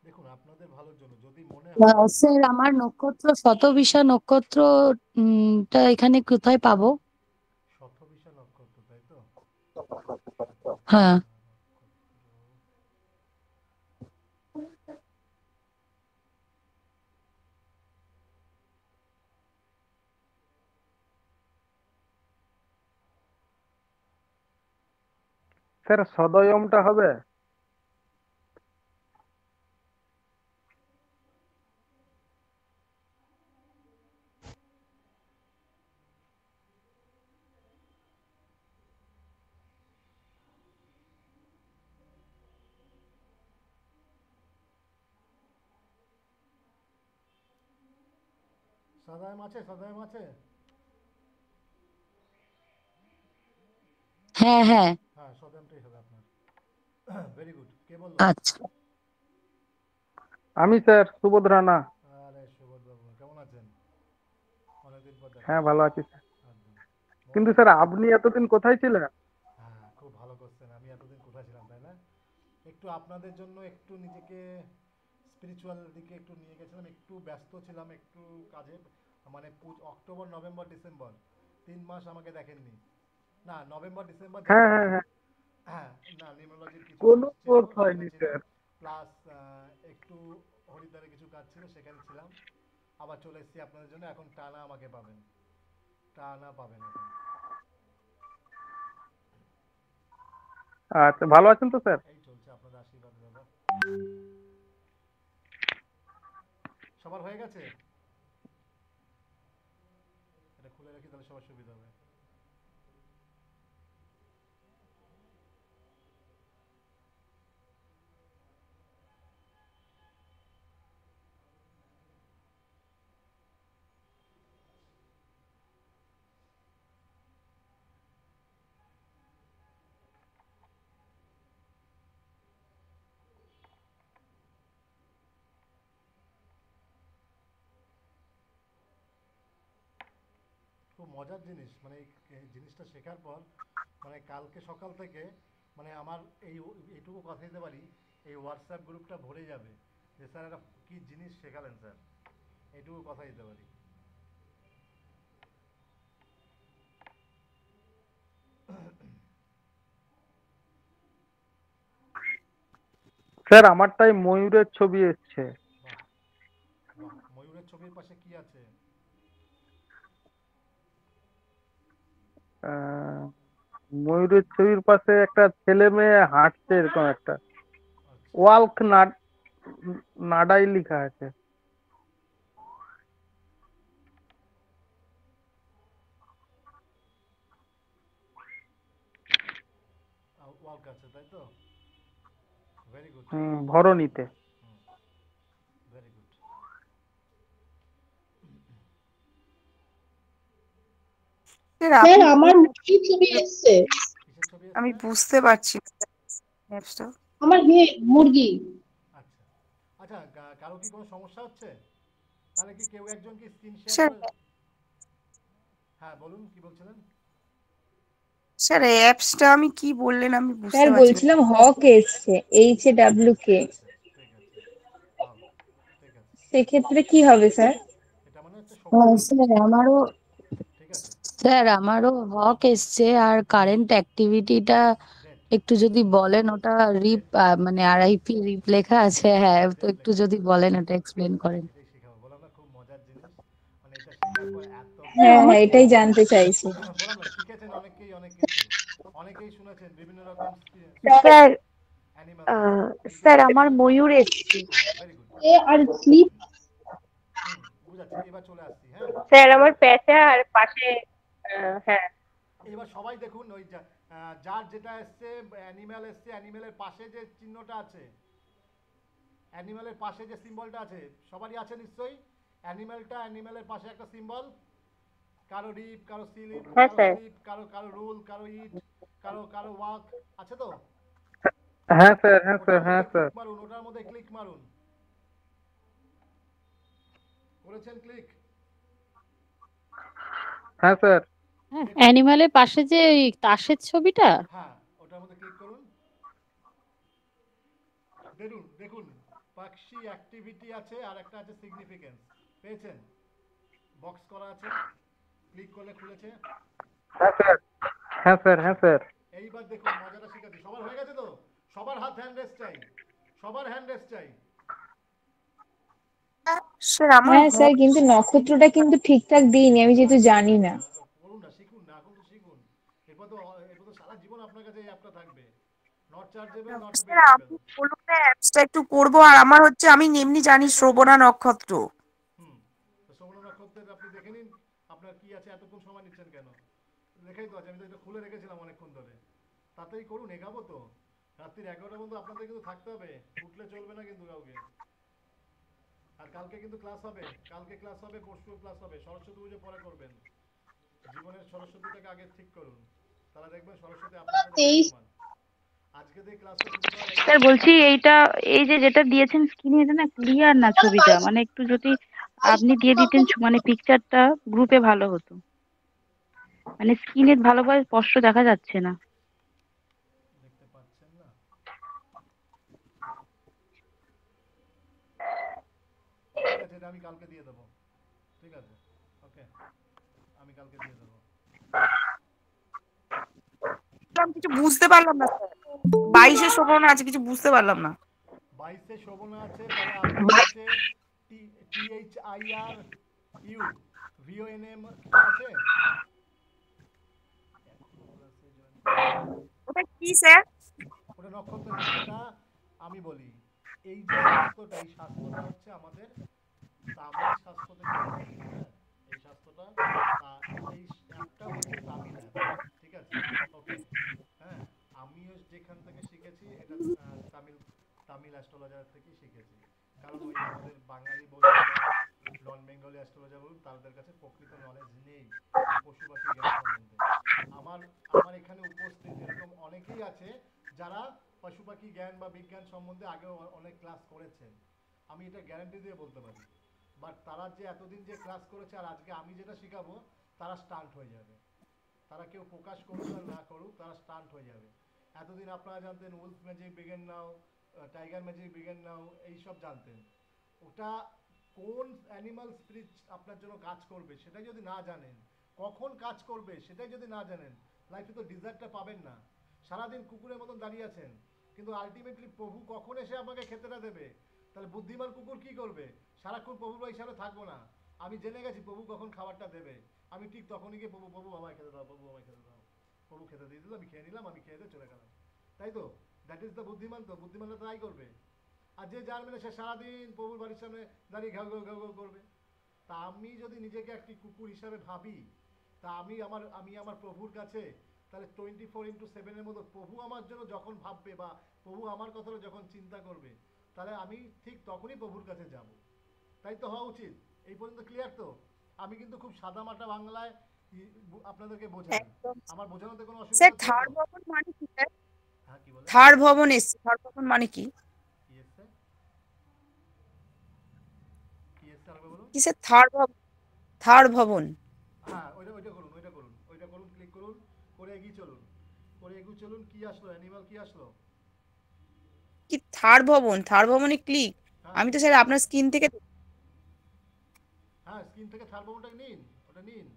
দেখুন, আপনাদের ভালোর জন্য যদি মনে হয়। স্যার আমার নক্ষত্র শতবিশা নক্ষত্র টা এখানে কোথায় পাবো? শতবিশা নক্ষত্র, তাই তো? হ্যাঁ। স্যার সদয়মটা হবে? সাদায়াম আছে, সাদায়াম আছে। হ্যাঁ হ্যাঁ। হ্যাঁ, সাদায়ামটাই হবে আপনার। Very good. কে বললো? আচ্ছা। আমি স্যার সুবোধ রানা। আরে সুবোধ বাবু, কেমন আছেন? অনেকদিন পর দেখা। হ্যাঁ ভালো আছি স্যার। একদম। কিন্তু মনে- স্যার আপনি এতদিন কোথায় ছিলেন? হ্যাঁ, খুব ভালো কোশ্চেন। আমি এতদিন কোথায় ছিলাম, তাই না? একটু আপনাদের জন্য একটু নিজেকে স্পিরিচুয়াল দিকে একটু নিয়ে গেছিলাম, একটু ব্যস্ত ছিলাম একটু কাজে। মানে অক্টোবর, নভেম্বর, ডিসেম্বর 3 মাস আমাকে দেখেননি। না, নভেম্বর ডিসেম্বর হ্যাঁ দেখেননি। হ্যাঁ হ্যাঁ। হ্যাঁ, না, নিউমোলজির কিছু কোনো কোর্স ছিল, কোর্স সেটা হয়নি ছিল। স্যার। প্লাস একটু হরিদ্বারে কিছু কাজ ছিল, সেখানে ছিলাম। আবার চলে এসেছি আপনাদের জন্য। এখন টানা আমাকে পাবেন, টানা পাবেন এখন। আচ্ছা, ভালো আছেন তো স্যার? এই চলছে আপনাদের আশীর্বাদ দাদা। সবার হয়ে গেছে? এটা খুলে রাখি, তাহলে সবার সুবিধা হবে। খুব মজার জিনিস, মানে এই জিনিসটা শেখার পর, মানে কালকে সকাল থেকে মানে আমার এই এইটুকু কথা দিতে পারি, এই হোয়াটসঅ্যাপ গ্রুপটা ভরে যাবে যে স্যার এটা কি জিনিস শেখালেন স্যার, এইটুকু কথা দিতে পারি। স্যার আমারটাই ময়ূরের ছবি এসছে। বাহ বাহ, ময়ূরের ছবির পাশে কি আছে? আহ, ময়ূরের ছবির পাশে একটা ছেলে মেয়ে হাঁটছে এরকম একটা আচ্ছা, ওয়াল্ক নাডাই লেখা আছে। ওয়ার্ক আছে তাই তো? ভেরি গুড, ভরণীতে। Very good. স্যার আমার মুরগির ছবি এসছে। কিসের ছবি আমি এসছে? বুঝতে পারছি না অ্যাপসটা। আমার মুরগি। আচ্ছা আচ্ছা, কারো কি কোনো সমস্যা হচ্ছে? তাহলে কি কেউ একজন কি স্ক্রিন শেয়ার স্যার করে? হ্যাঁ বলুন, কি বলছিলেন? স্যার এই অ্যাপসটা আমি কি বললেন আমি বুঝতে স্যার পারছি না। বলছিলাম হক এসছে, HAWK। ঠিক আছে ঠিক আছে, হক, ঠিক আছে। সেক্ষেত্রে কি হবে স্যার? এটা মানে হচ্ছে সবুজ রঙ, ঠিক আছে। স্যার আমারও হক এসছে, আর কারেন্ট অ্যাক্টিভিটিটা গ্রেট একটু যদি বলেন, ওটা গ্রেট, মানে RIP রিপ লেখা আছে, হ্যাঁ, তো রেপ একটু লেখা যদি আছে। বলেন ওটা এক্সপ্লেন করেন। এটাই শেখাবো, বললাম না খুব মজার জিনিস। মানে এটা শেখার পর এত হ্যাঁ কিছু হ্যাঁ, এটাই জানতে চাইছি। বললাম না, শিখেছেন অনেকেই অনেক কিছু, অনেকেই শুনেছেন বিভিন্ন রকম স্যার অ্যানিমাল দেখেছেন, কিন্তু স্যার আমার ময়ূর এসছে। হ্যাঁ ভেরি গুড। আর স্লিপ। বুঝাচ্ছি, এবার চলে আসছি। হ্যাঁ, স্যার আমার প্যাঁচা আর পাশে হ্যাঁ। এবার সবাই দেখুন ওই যার যেটা এসছে অ্যানিম্যাল এসছে, অ্যানিম্যালের পাশে যে চিহ্নটা আছে, অ্যানিম্যালের পাশে যে সিম্বলটা আছে, সবারই আছে নিশ্চয়ই। অ্যানিম্যালের পাশে একটা সিম্বল, কারো রিপ, কারো স্লিপ, হ্যাঁ কারো স্যার। স্লিপ, কারো কারো রুল, কারো ইট, কারো কারো ওয়াক, আছে তো? হ্যাঁ স্যার, হ্যাঁ স্যার, ওটার হ্যাঁ মধ্যে স্যার। ক্লিক মারুন, ওটার মধ্যে ক্লিক মারুন। করেছেন ক্লিক? হ্যাঁ স্যার। অ্যানিমালের পাশে যে তাসের ছবিটা, হ্যাঁ, ওটার মধ্যে ক্লিক করুন। দেখুন দেখুন, পাখি অ্যাক্টিভিটি আছে আর একটা আছে সিগনিফিকেন্স, পেয়েছেন? বক্স করা আছে, ক্লিক করলে খুলেছে। হ্যাঁ স্যার, হ্যাঁ স্যার, হ্যাঁ স্যার। এইবার দেখুন মজাটা শিখাচ্ছি। সবার হয়ে গেছে তো? সবার হ্যান্ড রেস চাই, সবার হ্যান্ড রেস চাই। স্যার আমার হ্যাঁ স্যার, কিন্তু নক্ষত্রটা কিন্তু ঠিকঠাক দিইনি আমি, যেহেতু জানি না। করুন না, শিখুন না, এখন তো শিখুন। এরপর তো সারা জীবন আপনার কাছে এই অ্যাপটা থাকবে। নট চার্জেবল, নট স্যার বেচেবল। আমি বলুন না অ্যাপসটা একটু করবো, আর আমার হচ্ছে আমি এমনি জানি শ্রবণা নক্ষত্র। তো শ্রবণ নক্ষত্রের আপনি দেখে নিন আপনার কি আছে, এতক্ষণ সময় নিচ্ছেন কেন? লেখাই তো আছে, আমি তো এটা খুলে রেখেছিলাম অনেকক্ষণ ধরে। তাতেই করুন, এগাবো তো। রাত্রির 11টা পর্যন্ত আপনাদের কিন্তু থাকতে হবে, উঠলে চলবে না কিন্তু কাউকে। আর কালকে কিন্তু ক্লাস হবে, কালকে ক্লাস হবে, পরশু ক্লাস হবে। সরস্বতী পুজো পরে করবেন, জীবনের সরস্বতীটাকে আগে ঠিক করুন, তাহলে দেখবেন সরস্বতী আপনার সাথে 23। সমান। আজকে দিয়ে ক্লাসটা শুরু করার এই স্যার বলছি এইটা, এই যে যেটা দিয়েছেন স্ক্রিনে, এটা না ক্লিয়ার না ছবিটা, মানে একটু যদি আপনি দিয়ে দিতেন মানে পিকচারটা গ্রুপে ভালো হতো, মানে স্ক্রিনে ভালোভাবে স্পষ্ট দেখা যাচ্ছে না। দেখতে পাচ্ছেন না? ঠিক আছে, এটা আমি কালকে দিয়ে দেবো, ঠিক আছে, ওকে, আমি কালকে দিয়ে দেবো। আমি কিছু বুঝতে পারলাম না স্যার, 22-এ শ্রবণা আছে, কিছু বুঝতে পারলাম না। 22-এ শোভনা আছে, পরে আপনার আছে THIRU VONM কিছু আছে। ওটা কি স্যার? ওটা নক্ষত্র না, ওটা আমি বলি, এই যে শাস্ত্রটা, এই শাস্ত্রটা হচ্ছে আমাদের তামিল শাস্ত্র থেকে এসেছে। হ্যাঁ, এই শাস্ত্রটা এই অ্যাপটা হচ্ছে তামিল অ্যাপ, ঠিক আছে, ওকে। হ্যাঁ, আমিও যেখান থেকে শিখেছি এটা তামিল তামিল অ্যাস্ট্রোলজার থেকেই শিখেছি। কারণ ওই আমাদের বাঙালি বলুন বা নন বেঙ্গলি অ্যাস্ট্রোলজার বলুন, তাদের কাছে প্রকৃত নলেজ নেই এই পশু পাখি জ্ঞান সম্বন্ধে। আমার আমার এখানে উপস্থিত এরকম অনেকেই আছে যারা পশু পাখি জ্ঞান বা বিজ্ঞান সম্বন্ধে আগেও অনেক ক্লাস করেছেন, আমি এটা গ্যারান্টি দিয়ে বলতে পারি। বাট তারা যে এতদিন যে ক্লাস করেছে আর আজকে আমি যেটা শেখাবো, তারা স্টান্ট হয়ে যাবে। তারা কেউ প্রকাশ করুক আর না করুক, তারা স্টান্ট হয়ে যাবে। এতদিন আপনারা জানতেন উলফ ম্যাজিক বিগেন নাও, টাইগার ম্যাজিক বিগেন নাও, এইসব জানতেন। ওটা কোন অ্যানিমাল স্পিরিট আপনার জন্য কাজ করবে সেটাই যদি না জানেন, কখন কাজ করবে সেটাই যদি না জানেন, লাইফে তো ডিজার্টটা পাবেন না। সারাদিন কুকুরের মতন দাঁড়িয়ে আছেন, কিন্তু আলটিমেটলি প্রভু কখন এসে আমাকে খেতেটা দেবে? তাহলে বুদ্ধিমান কুকুর কি করবে? সারাক্ষণ প্রভুর হিসাবে থাকবো না, আমি জেনে গেছি প্রভু কখন খাবারটা দেবে, আমি ঠিক তখনই গিয়ে প্রভু প্রভু আমায় খেতে দাও, প্রভু আমায় খেতে দাও। প্রভু খেতে দিয়ে দিল, আমি খেয়ে নিলাম, আমি খেয়ে দিয়ে চলে গেলাম। তাই তো? দ্যাট ইজ দ্য বুদ্ধিমান। তো বুদ্ধিমানরা তাই করবে। আর যে জানবে না সে সারাদিন প্রভুর বাড়ির সামনে দাঁড়িয়ে ঘাউ ঘাউ ঘাউ ঘাউ করবে। তা আমি যদি নিজেকে একটি কুকুর হিসাবে ভাবি, তা আমি আমার প্রভুর কাছে তাহলে 24/7 মতো প্রভু আমার জন্য যখন ভাববে বা প্রভু আমার কথাটা যখন চিন্তা করবে, তাহলে আমি ঠিক তখনই প্রভুর কাছে যাব। তাই তো হওয়া উচিত। এই পর্যন্ত ক্লিয়ার তো? আমি কিন্তু খুব সাদামাটা বাংলায় আপনাদেরকে বোঝাই। একদম আমার বোঝানোতে কোনো স্যার। অসুবিধা হচ্ছে থার্ড তো? ভবন মানে কি স্যার? হ্যাঁ, কি বলে? থার্ড ভবন এসছে, থার্ড ভবন মানে কি? কি এসছে? কি এসছে আরেকবার বলুন। কি স্যার থার্ড ভবন? থার্ড ভবন হ্যাঁ, ওইটা করুন, ক্লিক করুন, করে এগিয়ে চলুন, কি আসলো? অ্যানিমাল কি আসলো? কি থার্ড ভবন? থার্ড ভবনে ক্লিক? হ্যাঁ, আমি তো স্যার আপনার স্ক্রিন থেকে হ্যাঁ, স্ক্রিন থেকে থার্ড বাটনটা নিন, ওটা নিন।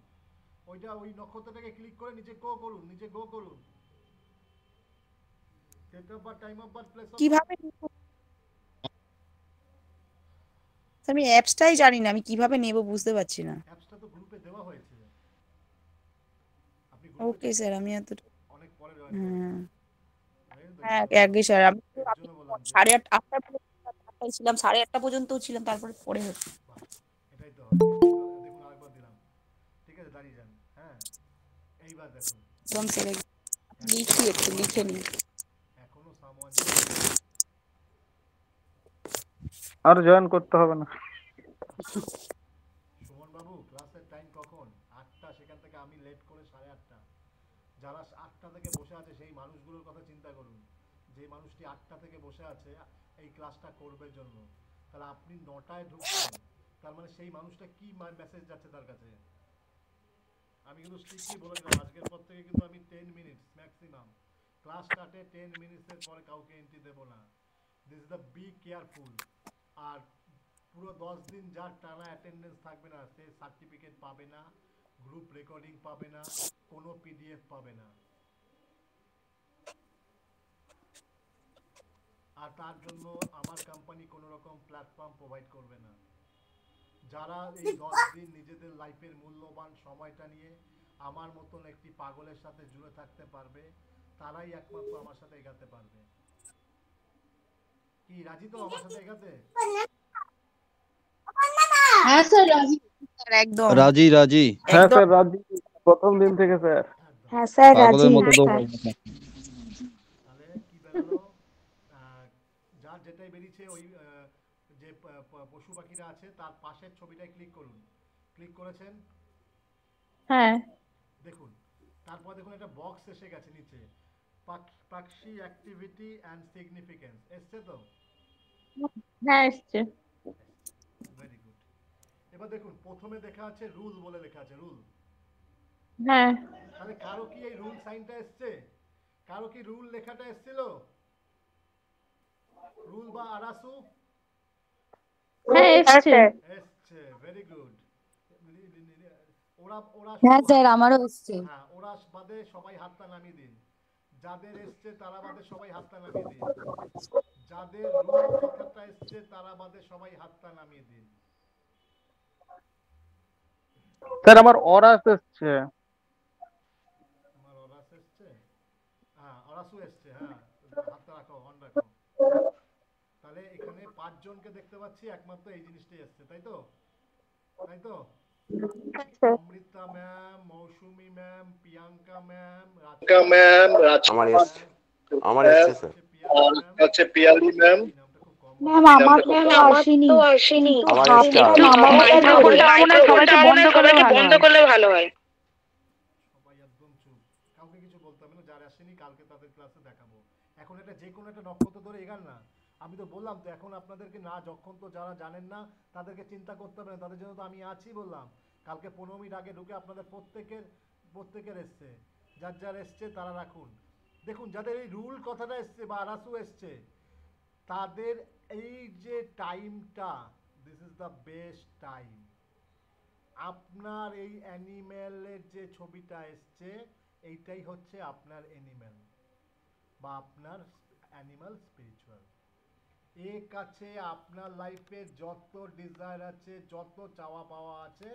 ওই নক্ষত্রটাকে ক্লিক করে নিচে গো করুন। Date of birth, time of birth, place of birth. কিভাবে নেব? স্যার আমি অ্যাপসটাই জানি না, আমি কিভাবে নেব বুঝতে পারছি না। অ্যাপসটা তো গ্রুপে দেওয়া হয়েছে। আপনি ওকে স্যার, আমি এত অনেক পরে জয়েন করেছেন। হ্যাঁ একই স্যার। আমি তো এর আপনি জন্য বললাম যে 8:30 পর্যন্ত ছিলাম, 8:30 পর্যন্তও ছিলাম, তারপরে পরে হচ্ছে। বাহ, এটাই তো হয়। দেখুন আরেকবার দিলাম, ঠিক আছে? দাঁড়িয়ে যান। হ্যাঁ, এইবার দেখুন একদম স্যার, লিখি একটু লিখে নিই। এখনো সামওয়ান। আর জয়েন করতে হবে না। সুমন বাবু, ক্লাসের টাইম কখন? 8টা, সেখান থেকে আমি লেট করে 8:30। যারা 8টা থেকে বসে আছে সেই মানুষগুলোর কথা চিন্তা করুন। যে মানুষটি 8টা থেকে বসে আছে এই ক্লাসটা করবে জন্য, তাহলে আপনি 9টায় ঢুকছেন, তার মানে সেই মানুষটা কি মেসেজ যাচ্ছে তার কাছে? আমি কিন্তু স্ট্রিক্টলি বলে দিলাম, আজকের পর থেকে কিন্তু আমি 10 মিনিটস ম্যাক্সিমাম, ক্লাস স্টার্টে 10 মিনিটসের পরে কাউকে এন্ট্রি দেবো না। This is the be careful. আর পুরো 10 দিন যার টানা অ্যাটেন্ডেন্স থাকবে না সে সার্টিফিকেট পাবে না, গ্রুপ রেকর্ডিং পাবে না, কোনো পিডিএফ পাবে না। আর তার জন্য আমার কোম্পানি কোনো রকম প্ল্যাটফর্ম প্রোভাইড করবে না। যারা এই 10 দিন নিজেদের লাইফের মূল্যবান সময়টা নিয়ে আমার মতন একটি পাগলের সাথে জুড়ে থাকতে পারবে, তারাই একমাত্র আমার সাথে এগাতে পারবে। কি রাজি তো আমার সাথে এগাতে? হ্যাঁ স্যার রাজি। স্যার একদম রাজি রাজি। হ্যাঁ একদম। স্যার রাজি, প্রথম দিন থেকে স্যার। একদম। হ্যাঁ স্যার রাজি। পাগলের মতো তো স্যার তাহলে কি বেরোলো? যার যেটাই বেরিয়েছে ওই যে পশু পাখিরা আছে তার পাশের ছবিটায় ক্লিক করুন। ক্লিক করেছেন? হ্যাঁ দেখুন, তারপর দেখুন একটা বক্স এসে গেছে নিচে, পাখি অ্যাক্টিভিটি অ্যান্ড সিগনিফিকেন্স এসছে তো? হ্যাঁ এসছে। Very good. এবার দেখুন প্রথমে দেখা আছে রুল বলে লেখা আছে, রুল। হ্যাঁ তাহলে কারো কি এই রুল সাইনটা এসছে? কারো কি রুল লেখাটা এসছিল? রুল বা আরাসু হ্যাঁ এসছে। এসছে। Very good. ওরা ওরা হ্যাঁ শুধু স্যার আমারও এসছে। হ্যাঁ, ওরা বাদে সবাই হাতটা নামিয়ে দিন। যাদের এসছে তারা বাদে সবাই হাতটা নামিয়ে দিন। যাদের রুল লেখাটা এসছে তারা বাদে সবাই হাতটা নামিয়ে দিন। স্যার আমার অরাস এসছে। আমার অরাস এসছে? হ্যাঁ, অরাসু এসছে। হ্যাঁ, হাতটা রাখো, অন রাখো। তাহলে এখানে 5 জনকে দেখতে পাচ্ছি, একমাত্র এই জিনিসটাই এসছে, তাই তো? তাই তো? অমৃতা ম্যাম, মৌসুমী ম্যাম, প্রিয়াঙ্কা ম্যাম, আমার এসছে স্যার। হচ্ছে পিয়ালি ম্যাম। ম্যাম আমার তো আসেনি। কিন্তু আমার হাতটা এসছে। নামানোটা বন্ধ করলে ভালো হয়। সবাই একদম চুপ, কাউকে কিছু বলতে হবে না। যারা আসেনি কালকে তাদের ক্লাসে দেখাবো। এখন এটা যে কোনো একটা নক্ষত্র ধরে এগান না। আমি তো বললাম তো, এখন আপনাদেরকে না, যখন তো যারা জানেন না তাদেরকে চিন্তা করতে হবে না, তাদের জন্য তো আমি আছি বললাম। কালকে 15 মিনিট আগে ঢুকে আপনাদের প্রত্যেকের এসছে, যার এসছে তারা রাখুন। দেখুন যাদের এই রুল কথাটা এসছে বা আরাসু এসছে, তাদের এই যে টাইমটা, this is the best time. আপনার এই অ্যানিম্যালের যে ছবিটা এসছে, এইটাই হচ্ছে আপনার অ্যানিম্যাল বা আপনার অ্যানিমাল স্পিরিচুয়াল। এর কাছে আপনার লাইফে যত ডিজায়ার আছে, যত চাওয়া পাওয়া আছে,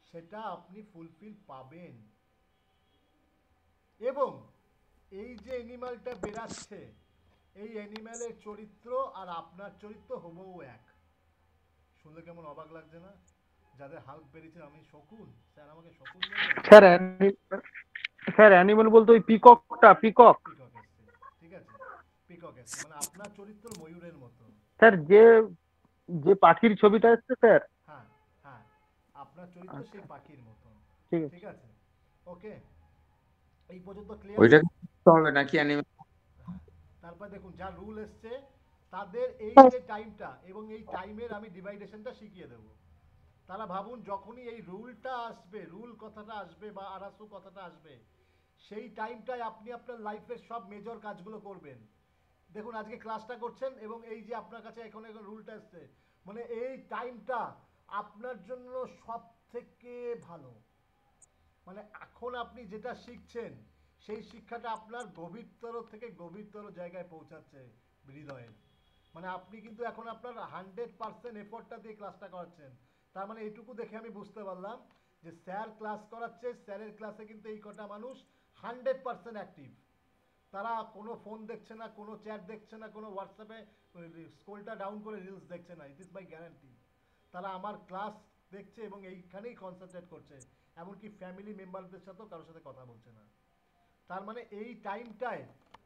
সেটা আপনি ফুলফিল পাবেন। এবং এই যে অ্যানিমালটা বেরাচ্ছে, এই অ্যানিম্যালের চরিত্র আর আপনার চরিত্র হুবহু এক। শুনলে কেমন অবাক লাগছে না? যাদের হাল্ক বেরিয়েছে, আমি শকুন, স্যার আমাকে শকুন স্যার স্যার অ্যানিমেল বলতে ওই পিকক পিকক এসছে, ঠিক আছে, পিকক এসছে, মানে আপনার চরিত্র ময়ূরের মতো। স্যার যে যে পাখির ছবিটা এসছে স্যার, হ্যাঁ হ্যাঁ, আপনার চরিত্র সেই পাখির মতো, ঠিক আছে। ঠিক আছে, ওকে, এই পর্যন্ত ক্লিয়ার? ওইটা হবে নাকি অ্যানিমেল? তারপর দেখুন যা রুল এসছে, তাদের এই যে টাইমটা এবং এই টাইমের আমি ডিভাইডেশনটা শিখিয়ে দেবো। তারা ভাবুন যখনই এই রুলটা আসবে, রুল কথাটা আসবে বা আরাসু কথাটা আসবে, সেই টাইমটায় আপনি আপনার লাইফের সব মেজর কাজগুলো করবেন। দেখুন আজকে ক্লাসটা করছেন এবং এই যে আপনার কাছে এখন রুলটা এসছে, মানে এই টাইমটা আপনার জন্য সব থেকে ভালো। মানে এখন আপনি যেটা শিখছেন, সেই শিক্ষাটা আপনার গভীরতর থেকে গভীরতর জায়গায় পৌঁছাচ্ছে হৃদয়ের। মানে আপনি কিন্তু এখন আপনার 100% এফোর্টটা দিয়ে ক্লাসটা করাচ্ছেন। তার মানে এইটুকু দেখে আমি বুঝতে পারলাম যে স্যার ক্লাস করাচ্ছে, স্যারের ক্লাসে কিন্তু এই কটা মানুষ 100% অ্যাক্টিভ। তারা কোনো ফোন দেখছে না, কোনো চ্যাট দেখছে না, কোনো হোয়াটসঅ্যাপে স্ক্রলটা ডাউন করে রিলস দেখছে না। It is my guarantee. তারা আমার ক্লাস দেখছে এবং এইখানেই কনসেন্ট্রেট করছে, এমনকি ফ্যামিলি মেম্বারদের সাথেও কারোর সাথে কথা বলছে না। তার মানে এই টাইমটায়,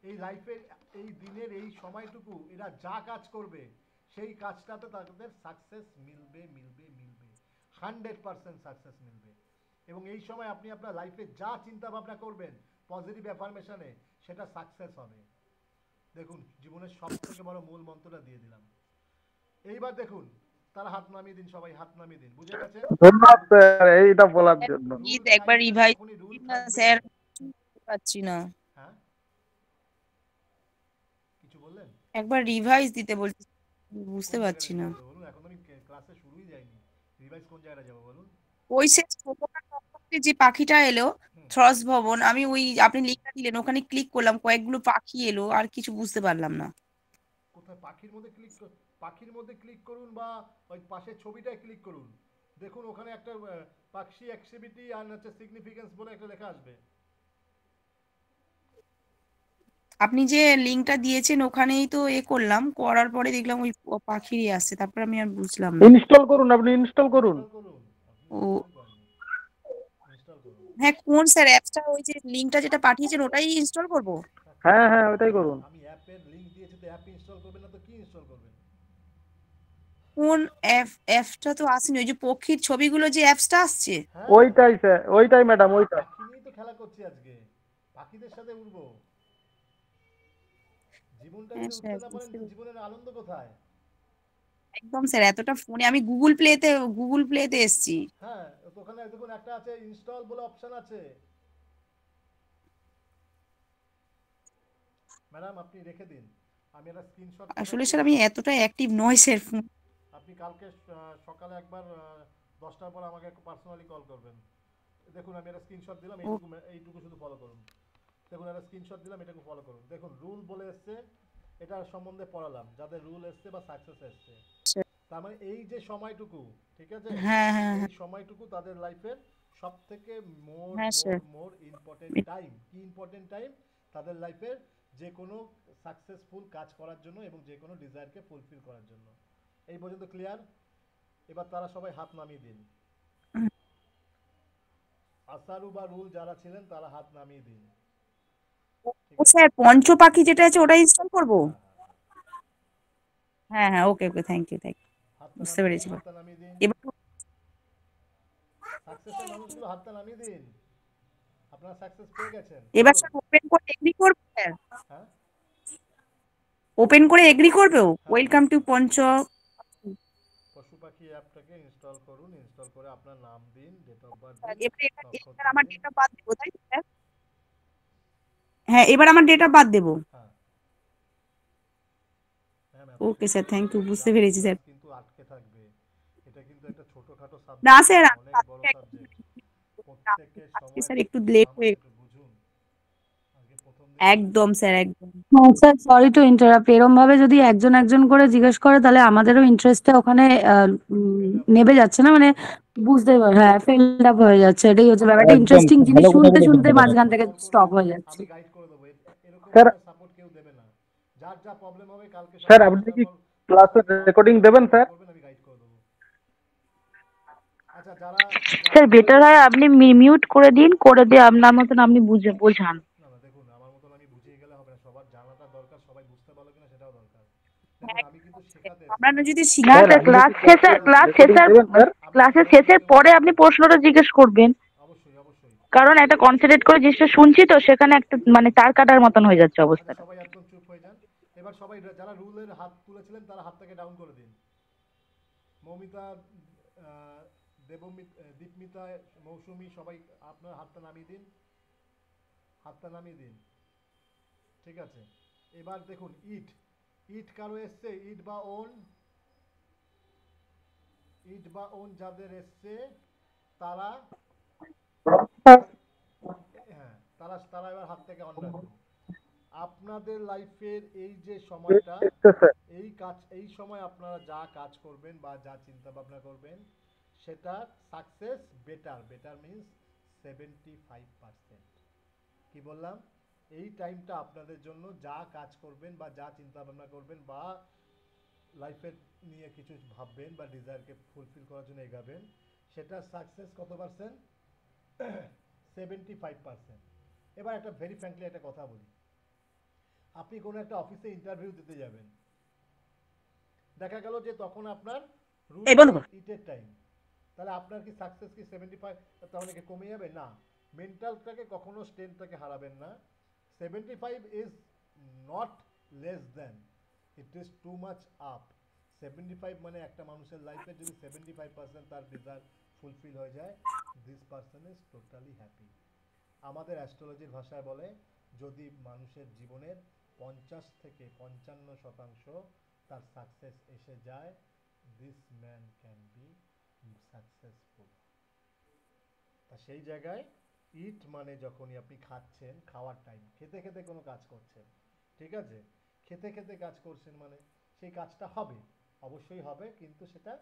এই লাইফের এই দিনের এই সময়টুকু এরা যা কাজ করবে, সেই কাজটাতে তাদের সাকসেস মিলবে মিলবে মিলবে, 100% সাকসেস মিলবে। এবং এই সময় আপনি আপনার লাইফে যা চিন্তা ভাবনা করবেন পজিটিভ অ্যাফার্মেশনে, সেটা সাকসেস হবে। দেখুন জীবনের সব থেকে বড় মূল মন্ত্রটা দিয়ে দিলাম। এইবার দেখুন, তারা হাত নামিয়ে দিন, সবাই হাত নামিয়ে দিন, বুঝে গেছেন? ধন্যবাদ স্যার এইটা বলার জন্য। একবার রিভাইজ না স্যার, পাচ্ছি না। হ্যাঁ কিছু বললেন? একবার রিভাইজ দিতে বলছি, বুঝতে পারছি না। বলুন, এখন আমি ক্লাসে শুরুই যাইনি, রিভাইজ কোন জায়গায় যাব বলুন? ওই যে পাখিটা এলো, থ্রস ভবন, আমি ওই আপনি লিখটা দিলেন ওখানে ক্লিক করলাম, কয়েকগুলো পাখি এলো, আর কিছু বুঝতে পারলাম না। কোথায়? পাখির মধ্যে পাখির মধ্যে ক্লিক করুন বা ওই পাশের ছবিটায় ক্লিক করুন। দেখুন ওখানে একটা পাখি অ্যাক্টিভিটি আর হচ্ছে সিগনিফিকেন্স বলে একটা লেখা আসবে। আপনি যে লিংকটা দিয়েছেন ওখানেই তো করলাম, করার পরে দেখলাম ওই পাখিরই আসছে, তারপর আমি আর বুঝলাম না। ইনস্টল করুন, আপনি ইনস্টল করুন। ও হ্যাঁ, কোন স্যার অ্যাপসটা, ওই যে লিংকটা যেটা পাঠিয়েছেন ওটাই ইনস্টল করব? হ্যাঁ হ্যাঁ ওটাই করুন। আমি অ্যাপের লিংক দিয়েছি, তো অ্যাপ ইনস্টল করবেন না তো কি ইনস্টল করবেন? কোন অ্যাপটা তো আসেনি, ওই যে পক্ষীর ছবিগুলো যে অ্যাপসটা আসছে ওইটাই স্যার, ওইটাই ম্যাডাম, ওইটাই। পাখি নিয়েই তো খেলা করছি আজকে, পাখিদের সাথে উড়বো। জীবনটা যদি উঠতে না পারেন, জীবনের আনন্দ কোথায়? একদম স্যার, এতটা ফোনে আমি গুগল প্লেতে এসেছি। হ্যাঁ, তো ওখানে দেখুন একটা আছে ইনস্টল বলে অপশন আছে। ম্যাডাম আপনি রেখে দিন, আমি একটা স্ক্রিনশট। আসলে স্যার আমি এতটা অ্যাক্টিভ নই স্যার ফোন। আপনি কালকে সকালে একবার 10টার পর আমাকে পার্সোনালি কল করবেন। দেখুন আমি একটা স্ক্রিনশট দিলাম, এইটুকু শুধু ফলো করুন। দেখুন একটা স্ক্রিনশট দিলাম, এটাকে ফলো করুন। দেখুন রুল বলে এসছে, এটা সম্বন্ধে পড়ালাম, যাদের রুল এসছে বা সাকসেস এসছে। তার মানে এই যে সময়টুকু, ঠিক আছে, এই সময়টুকু তাদের লাইফের সব থেকে মোর ইম্পর্টেন্ট টাইম। কি ইম্পর্টেন্ট টাইম? তাদের লাইফের যে কোনো সাকসেসফুল কাজ করার জন্য এবং যে কোনো ডিজায়ারকে ফুলফিল করার জন্য। এই পর্যন্ত ক্লিয়ার? এবার তারা সবাই হাত নামিয়ে দিন। আসারু বা রুল যারা ছিলেন তারা হাত নামিয়ে দিন। ও স্যার পঞ্চ পাখি যেটা আছে ওটা ইনস্টল করব? হ্যাঁ হ্যাঁ, ওকে ওকে, থ্যাংক ইউ বুঝতে পেরেছি। এবার সাকসেসের মানুষগুলো হাতটা নামিয়ে দিন, আপনারা সাকসেস পেয়ে গেছেন। এবার স্যার ওপেন করে এগ্রি করবে স্যার? হ্যাঁ ওপেন করে এগ্রি করবে? ওয়েলকাম টু পঞ্চ পশু পাখি অ্যাপটাকে ইনস্টল করুন। ইনস্টল করে আপনার নাম দিন, ডেট অফ বার্থ দিন। এবার আমার ডেট অফ বার্থ দেবো তাই স্যার? হ্যাঁ, এবার আমার ডেট অফ বার্থ দেবো। হ্যাঁ হ্যাঁ ma'am, okay sir, thank you, বুঝতে জাস্ট পেরেছি স্যার। জাস্ট কিন্তু আটকে থাকবে, এটা কিন্তু একটা ছোটখাটো না সাবজেক্ট স্যার, না, অনেক বড় সাবজেক্ট। প্রত্যেকের আজকে সময় স্যার একটু লেট আমার হয়ে একটু বুঝুন, আজকে প্রথম দিন তো। একদম স্যার, একদম। হ্যাঁ স্যার, সরি টু ইন্টারাপ্ট। এরম ভাবে যদি একজন একজন করে জিজ্ঞেস করে তাহলে আমাদেরও ইন্টারেস্টটা ওখানে নেবে যাচ্ছে না, মানে বুঝতে পার, হ্যাঁ ফিল্ড আপ হয়ে যাচ্ছে, এটাই হচ্ছে ব্যাপারটা। একদম ইন্টারেস্টিং খুব জিনিস ভালো কথা শুনতে বলেছেন শুনতে দাদা। মাঝখান থেকে কল স্টপ করবেন, হয়ে যাচ্ছে। আমি গাইড করে দেবো। এরকম স্যার একটা সাপোর্ট কেউ দেবে না। যার যা প্রবলেম হবে কালকে স্যার সকালে আপনি দশটার কি পর ক্লাসের আমাকে কল রেকর্ডিং করবেন, দেবেন কল স্যার? করবেন, আমি গাইড করে দেবো। আচ্ছা, যারা যারা স্যার বেটার বলেছেন, হয় আপনি মিউট করে দিন, করে দিয়ে আপনার মতন আপনি বোঝান। না না দেখুন, আমার মতন আমি বুঝিয়ে গেলে হবে না, সবার জানাটা দরকার, সবাই বুঝতে পারলো কিনা সেটাও দরকার। দেখুন, আমি কিন্তু শেখাতে এসেছি, আমরা আমি যদি না স্যার স্যার, আপনি কি ক্লাস রেকর্ডিং দেবেন স্যার? আমি ক্লাসের সবার শেষের সাথে পরে কথা আপনি বলবো। প্রশ্নটা জিজ্ঞেস করবেন, অবশ্যই অবশ্যই। কারণ একটা কনসেন্ট্রেট করে জিনিসটা শুনছি তো, সেখানে একটা মানে তার কাটার মতন হয়ে যাচ্ছে আচ্ছা, অবস্থাটা। সবাই একদম চুপ হয়ে যান। এবার সবাই যারা রুলের হাত তুলেছিলেন তারা হাতটাকে ডাউন করে দিন। মৌমিতা, আহ, দীপমিতা, মৌসুমী, সবাই আপনার হাতটা নামিয়ে দিন, হাতটা নামিয়ে দিন। ঠিক আছে, এবার দেখুন, ইট ইট কারো এসছে, ইট বা ওন যাদের এসছে তারা, হ্যাঁ তারা তারা এবার হাত থেকে অন রাখুন। আপনাদের লাইফের এই যে সময়টা, স্যার এই সময় আপনারা যা কাজ করবেন বা যা চিন্তা ভাবনা করবেন সেটা সাকসেস বেটার মিন্স 75%। কি বললাম? এই টাইমটা আপনাদের জন্য যা কাজ করবেন বা যা চিন্তা ভাবনা করবেন বা লাইফের নিয়ে কিছু ভাববেন বা ডিজায়ারকে ফুলফিল করার জন্য এগাবেন, সেটা সাকসেস কত পার্সেন্ট? 75%। এবার একটা ভেরি ফ্র্যাঙ্কলি একটা কথা বলি, আপনি কোনো একটা অফিসে ইন্টারভিউ দিতে যাবেন, দেখা গেল যে তখন আপনার রুল এই বন্ধ কর। ইটের টাইম, তাহলে আপনার কি সাকসেস কি 75 তাহলে কি কমে যাবে? না, মেন্টালটাকে কখনো স্ট্রেংথটাকে হারাবেন না। 75 is not less than, it is too much up. 75 মানে একটা মানুষের লাইফে যদি 75% তার ডিজায়ার ফুলফিল হয়ে যায়, this person is totally happy. আমাদের অ্যাস্ট্রোলজির ভাষায় বলে, যদি মানুষের জীবনের 50 থেকে 55% তার সাকসেস এসে যায়, this man can be successful. তা সেই জায়গায় ইট মানে যখনই আপনি খাচ্ছেন, খাওয়ার টাইম, খেতে খেতে কোনো কাজ করছেন, ঠিক আছে, খেতে খেতে কাজ করছেন মানে সেই কাজটা হবে, অবশ্যই হবে, কিন্তু সেটা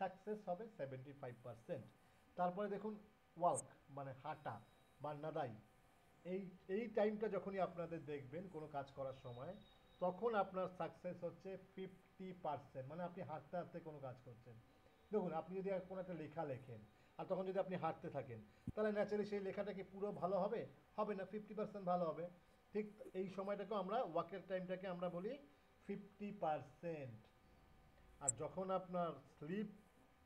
সাকসেস হবে 75%। তারপরে দেখুন, ওয়ার্ক মানে হাঁটা বা নাদাই, এই এই টাইমটা যখনই আপনাদের দেখবেন কোনো কাজ করার সময়, তখন আপনার সাকসেস হচ্ছে 50%, মানে আপনি হাঁটতে হাঁটতে কোনো কাজ করছেন। দেখুন, আপনি যদি কোনো একটা লেখা লেখেন আর তখন যদি আপনি হাঁটতে থাকেন, তাহলে ন্যাচারালি সেই লেখাটা কি পুরো ভালো হবে? হবে না, 50% ভালো হবে। ঠিক এই সময়টাকেও আমরা, ওয়াকের টাইমটাকে আমরা বলি 50%। আর যখন আপনার স্লিপ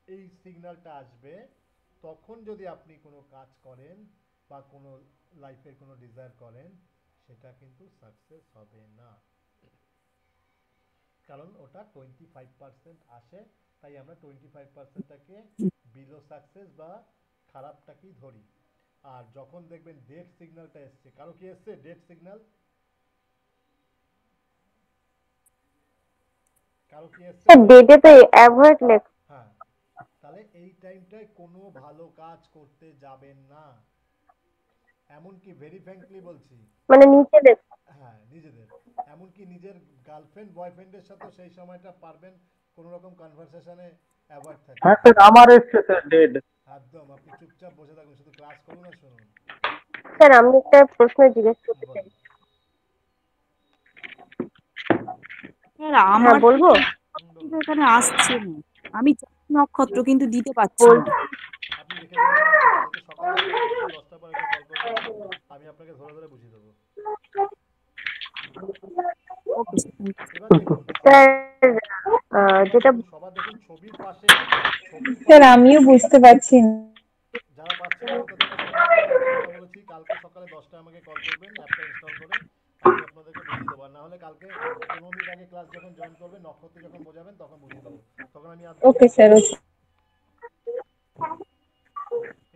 এই সিগন্যালটা আসবে, তখন যদি আপনি কোনো কাজ করেন বা কোনো লাইফের কোনো ডিজায়ার করেন, সেটা কিন্তু সাকসেস হবে না, কারণ ওটা 25% আসে। তাই আমরা 25%টাকে বিলো সাকসেস বা খারাপটাকেই ধরি। আর যখন দেখবেন ডেট সিগন্যালটা এসছে, কারো কি এসছে ডেট সিগন্যাল? কারো কি এসছে? ডেটে তো অ্যাভয়েড লেখ। হ্যাঁ, তাহলে এই টাইমটায় কোনো ভালো কাজ করতে যাবেন না। এমনকি ভেরি ফ্র্যাঙ্কলি বলছি, মানে নিচে লেখ। হ্যাঁ নিজেদের, এমনকি নিজের গার্লফ্রেন্ড বয়ফ্রেন্ডের সাথে সেই সময়টা পারবেন কোনো রকম কনভারসেশনে অ্যাভয়েড থাকতে। হ্যাঁ স্যার আমার এসছে স্যার ডেড। একদম, আপনি চুপচাপ বসে থাকুন, শুধু ক্লাস করুন আর শুনুন। স্যার আমি একটা প্রশ্ন জিজ্ঞেস করতে চাই। বলুন। স্যার হ্যাঁ আমার বলবো? কিন্তু এখানে আসছে না, আমি নক্ষত্র কিন্তু দিতে পারছি না। আপনি লিখে দেবেন, কালকে সকালে 10টার পর একটা কল করবেন, আমি আপনাকে ধরে ধরে বুঝিয়ে দেবো। ওকে এবার দেখুন, স্যার যেটা সবার দেখুন ছবির পাশে, স্যার আমিও বুঝতে পারছি না। যারা পাচ্ছেন না তাদেরকে সবাইকে একটা কথা বলেছি, কালকে সকালে 10টায় আমাকে কল করবেন অ্যাপটা ইনস্টল করে, আমি আপনাদেরকে বুঝিয়ে দেবো। আর না হলে কালকে 15 মিনিট আগে ক্লাস যখন জয়েন করবেন, নক্ষত্র যখন বোঝাবেন তখন বুঝিয়ে দেবো, তখন আমি আর ওকে স্যার, ওকে।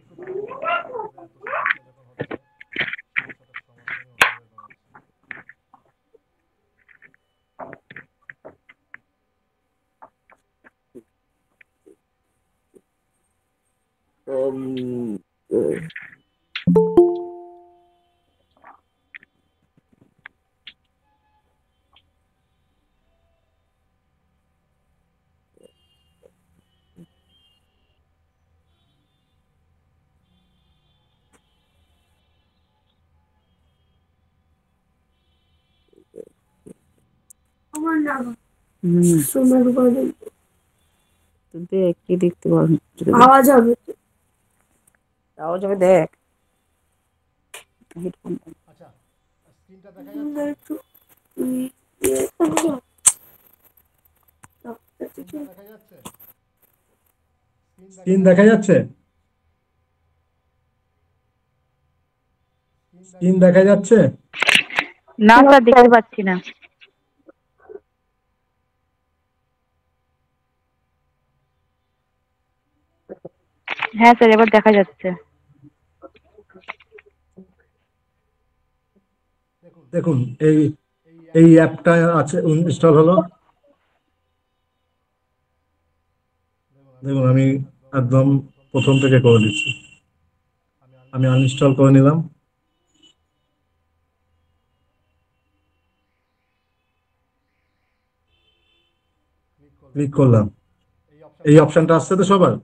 একটু দাঁড়ান, এত সমস্যা যখন হচ্ছে সমস্যাটার সমাধান আমি অন্যভাবে করাচ্ছি। দেখ কি দেখতে পারো আওয়াজ হবে আওয়াজ হবে দেখ হেডফোন আচ্ছা স্ক্রিনটা দেখা যাচ্ছে? একটু স্ক্রিনটা দেখা যাচ্ছে? স্ক্রিন দেখা যাচ্ছে? স্ক্রিন দেখা যাচ্ছে? না স্যার দেখতে পাচ্ছি না হ্যাঁ স্যার এবার দেখা যাচ্ছে দেখুন এই এই অ্যাপটা আছে ইনস্টল হলো। দেখুন আমি একদম প্রথম থেকে করে দিচ্ছি। আমি আনইনস্টল করে নিলাম, ক্লিক করলাম। এই অপশনটা আসছে তো সবার?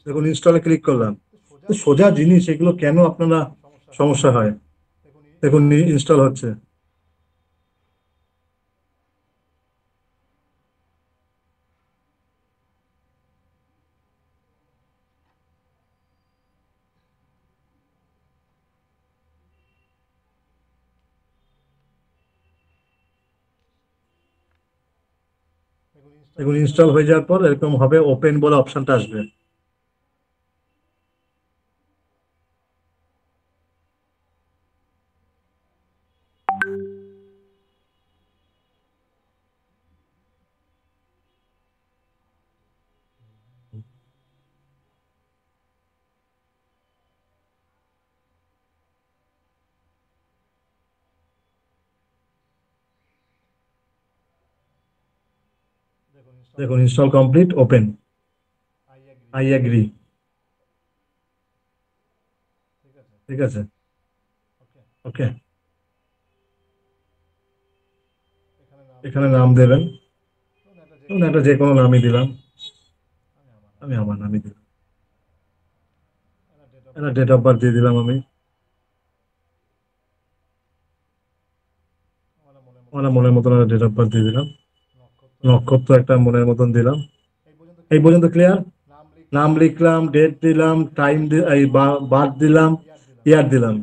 দেখুন ইনস্টলে ক্লিক করলাম। তো সোজা জিনিস, এগুলো কেন আপনারা সমস্যা হয়? দেখুন ইনস্টল হচ্ছে। দেখুন ইনস্টল হয়ে যাওয়ার পর এরকম হবে, ওপেন বলে অপশনটা আসবে। দেখুন install complete, open, I agree. ঠিক আছে, ওকে। এখানে নাম দেবেন, একটা যে কোনো নামই দিলাম, আমি আমার নামই দিলাম। একটা ডেট অফ বার্থ দিয়ে দিলাম আমি। আমার মনের মতন একটা ডেট অফ বার্থ দিয়ে দিলাম। নক্ষত্র একটা মনের মতন দিলাম। এই পর্যন্ত ক্লিয়ার? নাম লিখলাম, ডেট দিলাম, টাইম এই বার্থ দিলাম, ইয়ার দিলাম।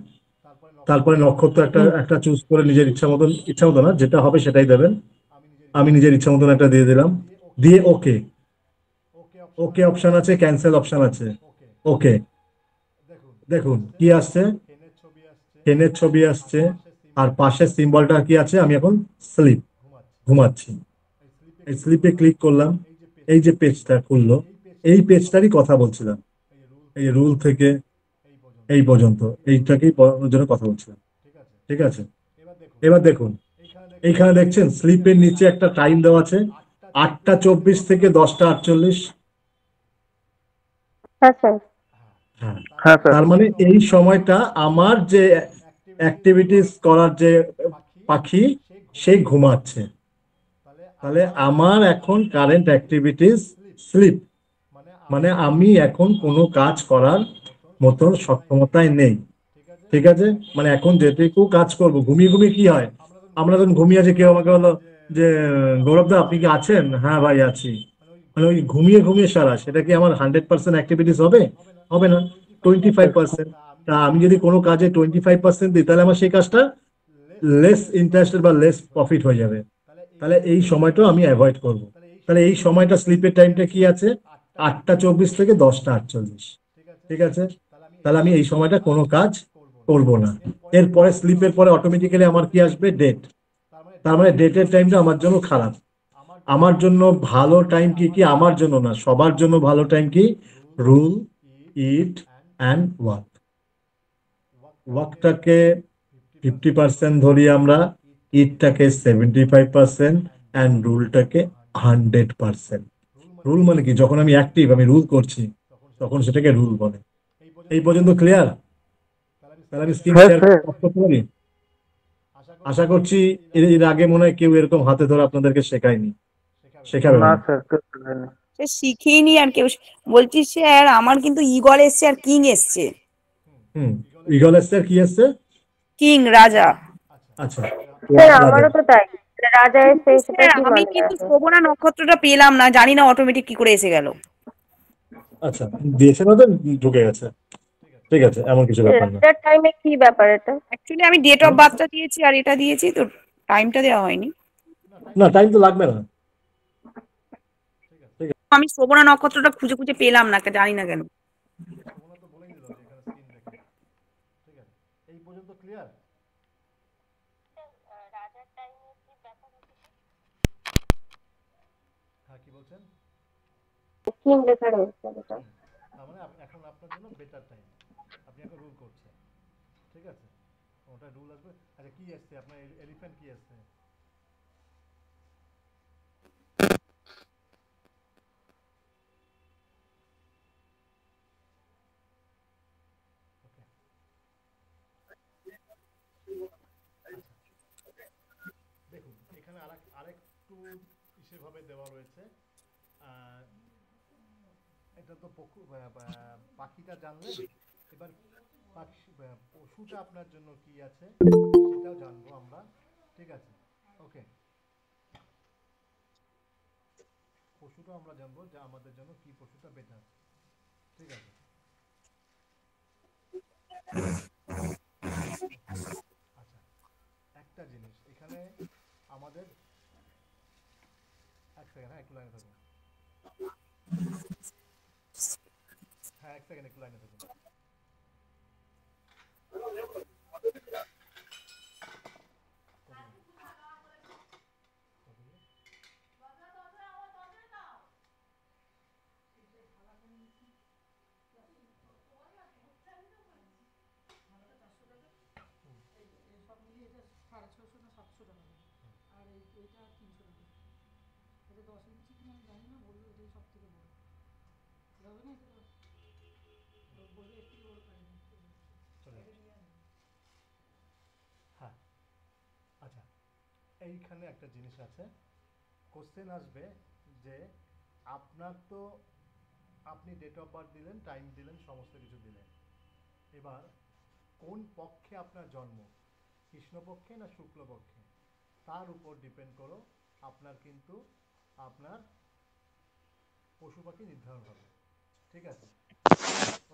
তারপরে নক্ষত্র একটা চুজ করে নিজের ইচ্ছা মতো না, যেটা হবে সেটাই দেবেন। আমি নিজের ইচ্ছা মতন একটা দিয়ে দিলাম, দিয়ে ওকে। ওকে অপশন আছে, ক্যান্সেল অপশন আছে, ওকে। দেখুন কি আসছে, পেনের ছবি আসছে, আর পাশের সিম্বলটা কি আছে, আমি এখন স্লিপ, ঘুমাচ্ছি। এই স্লিপে ক্লিক করলাম, এই যে পেজটা খুললো, এই পেজটারই কথা বলছিলাম। এই রুল থেকে এই পর্যন্ত এইটাকেই জন্য কথা বলছিলাম। ঠিক আছে, এবার দেখুন এইখানে দেখছেন স্লিপের নিচে একটা টাইম দেওয়া আছে, 8টা 24 থেকে 10টা 48। হ্যাঁ স্যার। হ্যাঁ, হ্যাঁ স্যার। তার মানে এই সময়টা আমার যে অ্যাক্টিভিটিস করার যে পাখি, সে ঘুমাচ্ছে। তাহলে আমার এখন কারেন্ট অ্যাক্টিভিটিস স্লিপ, মানে আমি এখন কোনো কাজ করার মতন সক্ষমতায় নেই। ঠিক আছে, মানে এখন যেটুকু কাজ করব, ঘুমিয়ে কি হয়, আমরা যখন ঘুমিয়ে আছি, কেউ আমাকে বলো যে গৌরবদা আপনি কি আছেন? হ্যাঁ ভাই আছি। মানে ওই ঘুমিয়ে সারা, সেটা কি আমার 100% অ্যাক্টিভিটিস হবে? হবে না, 25%। তা আমি যদি কোনো কাজে 25% দিই, তাহলে আমার সেই কাজটা লেস ইন্টারেস্টেড বা লেস প্রফিট হয়ে যাবে। তাহলে এই সময়টাও আমি অ্যাভয়েড করব। তাহলে এই সময়টা স্লিপের টাইমটা কি আছে, 8টা 24 থেকে 10টা 48। ঠিক আছে, তাহলে আমি এই সময়টা কোনো কাজ করব না। এরপরে স্লিপের পরে অটোমেটিক্যালি আমার কি আসবে, ডেট। তার মানে ডেটের টাইমটা আমার জন্য খারাপ। আমার জন্য ভালো টাইম কি আমার জন্য না, সবার জন্য ভালো টাইম কি, রুল, ইট অ্যান্ড ওয়ার্ক। ওয়ার্কটাকে 50% ধরি আমরা, ইটটাকে 75% অ্যান্ড রুলটাকে 100%। রুল মানে কি, যখন আমি অ্যাক্টিভ, আমি রুল করছি, তখন সেটাকে রুল বলে। এই পর্যন্ত ক্লিয়ার? তাহলে আমি স্ক্রিন হ্যাঁ শেয়ার স্যার। করতে পারি? আশা করছি এর আগে মনে হয় কেউ এরকম হাতে ধরে আপনাদেরকে শেখায়নি, শেখাবে না না। স্যার, কেউ শেখায়নি। সে শিখিনি আর কেউ বলছি স্যার আমার কিন্তু ইগল এসছে আর কিং এসছে। ইগল এসছে আর কি এসছে? কিং রাজা। আচ্ছা, স্যার রাজা। আমারও তো তাই, রাজা এসে সেটা স্যার কি আমি মানে কিন্তু আছে? শ্রবণা নক্ষত্রটা পেলাম না, জানি না অটোমেটিক কি করে এসে গেল। আচ্ছা, দিয়েছেন ওদের, ঢুকে গেছে। ঠিক আছে, এমন কিছু ব্যাপার না। রাজার টাইমে কি ব্যাপার এটা? অ্যাকচুয়ালি আমি ডেট অফ বার্থটা দিয়েছি আর এটা দিয়েছি তো টাইমটা দেওয়া হয়নি। না, টাইম তো লাগবে না। আমি শ্রবণা নক্ষত্রটা খুঁজে খুঁজে পেলাম না, জানি না কেন। এই পর্যন্ত ক্লিয়ার? রাজার টাইমে কি ব্যাপার হচ্ছে? হ্যাঁ, কি বলছেন? কিং লেখা রয়েছে এটা। তার মানে এখন আপনার জন্য বেটার টাইম, আপনি এখন রুল করছেন। ঠিক আছে, ওটা রুল আসবে। আচ্ছা, কি আসছে আপনার? এলিফ্যান্ট কি আসছে? দেখুন এখানে আরেকটু বিশেষভাবে দেওয়া রয়েছে। এটা তো পাখিটা জানলেন, এবার পশুটা আপনার জন্য কি আছে সেটাও জানবো আমরা। ঠিক আছে, ওকে, পশুটা আমরা জানবো যে আমাদের জন্য কি পশুটা বেটার। ঠিক আছে, আচ্ছা, একটা জিনিস এখানে আমাদের, এক সেকেন্ড, হ্যাঁ একটু লাইনে থাকুন, হ্যাঁ এক সেকেন্ড একটু লাইনে থাকুন। হ্যাঁ, আচ্ছা, এইখানে একটা জিনিস আছে, কোশ্চেন আসবে যে আপনার তো আপনি ডেট অফ বার্থ দিলেন, টাইম দিলেন, সমস্ত কিছু দিলেন, এবার কোন পক্ষে আপনার জন্ম, কৃষ্ণপক্ষে না শুক্লপক্ষে, তার উপর ডিপেন্ড করো আপনার কিন্তু আপনার পশু পাখি নির্ধারণ হবে। ঠিক আছে,